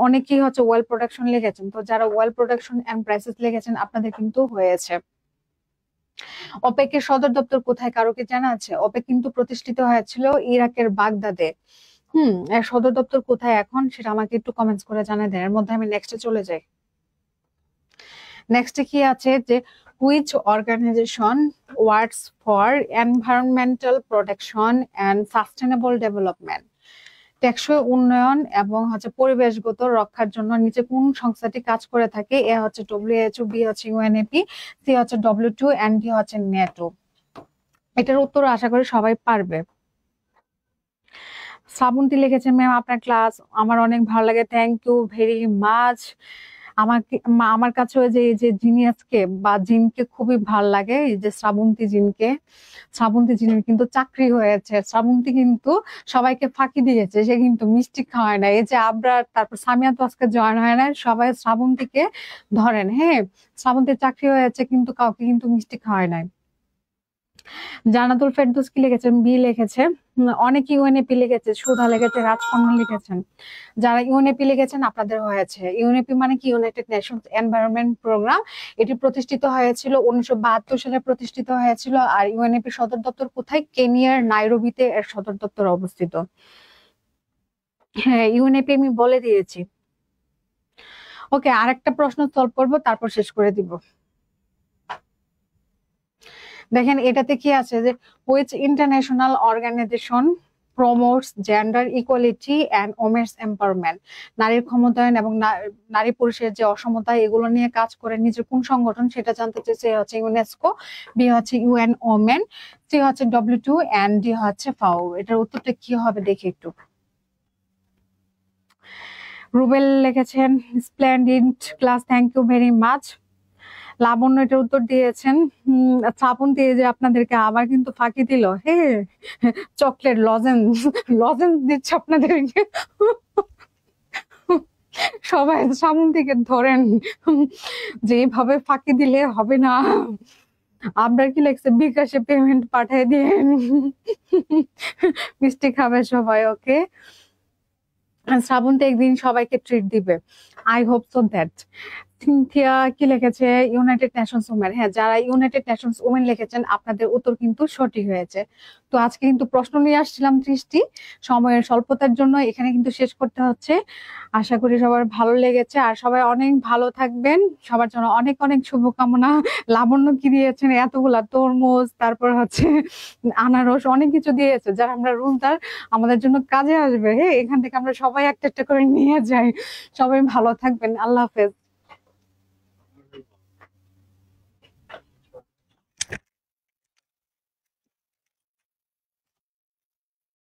অনেকেই হচ্ছে ওয়েল প্রোডাকশন লিখেছেন। তো যারা ওয়েল প্রোডাকশন এন্ড প্রাইসেস লিখেছেন আপনাদের কিন্তু হয়েছে। ওপেকের সদর দপ্তর কোথায় কারো কি জানা আছে? ওপেক কিন্তু প্রতিষ্ঠিত হয়েছিল ইরাকের বাগদাদে। এর সদর দপ্তর কোথায় এখন সেটা আমাকে একটু কমেন্টস করে জানিয়ে দেন। এর মধ্যে আমি নেক্সটে চলে যাই। নেক্সটে কি আছে যে which organization works for environmental protection and sustainable development, টেকসই উন্নয়ন এবং হচ্ছে পরিবেশগত রক্ষার জন্য নিচে কোন সংস্থাটি কাজ করে থাকে? এ হচ্ছে ডব্লিউএইচও, বি হচ্ছে ইউএনএপি, সি হচ্ছে ডব্লিউ2 এন্ড ডি হচ্ছে নেটো। এটার উত্তর আশা করি সবাই পারবে। শ্রাবন্তী লিখেছেন ম্যাম আপনার ক্লাস আমার অনেক ভালো লাগে, থ্যাংক ইউ ভেরি মাচ। আমার কাছে ওই যে এই যে জিনিয়াসকে বা জিনকে খুবই ভাল লাগে, এই যে শ্রাবন্তী জিনের কিন্তু চাকরি হয়েছে। শ্রাবন্তী কিন্তু সবাইকে ফাঁকি দিয়েছে, সে কিন্তু মিষ্টি খাওয়ায় না। এই যে আবরার তারপর সামিয়া তো আজকে জয়েন হয় না, সবাই শ্রাবন্তীকে ধরেন। হ্যাঁ, শ্রাবন্তীর চাকরি হয়েছে কিন্তু কাউকে কিন্তু মিষ্টি খাওয়ায় নাই। জান্নাতুল ফেরদৌস কি লিখেছেন? বি লিখেছে। অনেক ইউএনএপি লিখেছে, সুধা লিখেছে, রাজকন্যা লিখেছেন। যারা ইউএনএপি লিখেছেন আপনাদের হয়েছে। ইউএনএপি মানে কি? United Nations Environment Programme. এটি প্রতিষ্ঠিত হয়েছিল 1972 সালে প্রতিষ্ঠিত হয়েছিল। আর ইউএনএপি সদর দপ্তর কোথায়? কেনিয়ার নাইরোবিতে এর সদর দপ্তর অবস্থিত। হ্যাঁ, ইউএনএপি আমি বলে দিয়েছি। ওকে, আরেকটা প্রশ্ন সলভ করবো, তারপর শেষ করে দিব। দেখেন এটাতে কি আছে যে which international organization promotes gender equality and women's empowerment, নারীর ক্ষমতায়ন এবং নারী পুরুষের যে অসমতা এগুলো নিয়ে কাজ করে নিজের কোন সংগঠন সেটা জানতে চেয়েছে। হচ্ছে ইউনেস্কো, বি হচ্ছে ইউএন ওমেন, সি হচ্ছে ডব্লিউ2 এন্ড ডি হচ্ছে ফাও। এটার উত্তরটা কি হবে দেখি একটু। রুবেল লিখেছেন splendid class, thank you very much. Labanya এটার উত্তর দিয়েছেন। শ্রাবন্তী যে আপনাদেরকে আবার কিন্তু ফাঁকি দিল। হ্যাঁ, চকলেট লজেন্স দিচ্ছে আপনাদেরকে। সবাই শ্রাবন্তীকে ধরেন, যেভাবে ফাঁকি দিলে হবে না। আপনার কি লাগছে? বিকাশে পেমেন্ট পাঠিয়ে দিন, মিষ্টি খাবে সবাই। ওকে, শ্রাবন্তী একদিন সবাইকে ট্রিট দিবে। I hope so that. Cynthia কি লিখেছে? United Nations Women. হ্যাঁ, যারা ইউনাইটেড নেশনস ওমেন লিখেছেন আপনাদের উত্তর কিন্তু সঠিক হয়েছে। তো আজকে কিন্তু প্রশ্ন নিয়ে আসছিলাম 30টি, সময়ের স্বল্পতার জন্য এখানে কিন্তু শেষ করতে হচ্ছে। আশা করি সবার ভালো লেগেছে, আর সবাই অনেক ভালো থাকবেন। সবার জন্য অনেক অনেক শুভকামনা। লাবণ্য কি দিয়েছেন? এতগুলা তরমুজ, তারপর হচ্ছে আনারস, অনেক কিছু দিয়েছে যারা আমরা রোজদার, আমাদের জন্য কাজে আসবে। হ্যাঁ, এখান থেকে আমরা সবাই একটা একটা করে নিয়ে যাই। সবাই ভালো থাকবেন, আল্লাহ হাফেজ।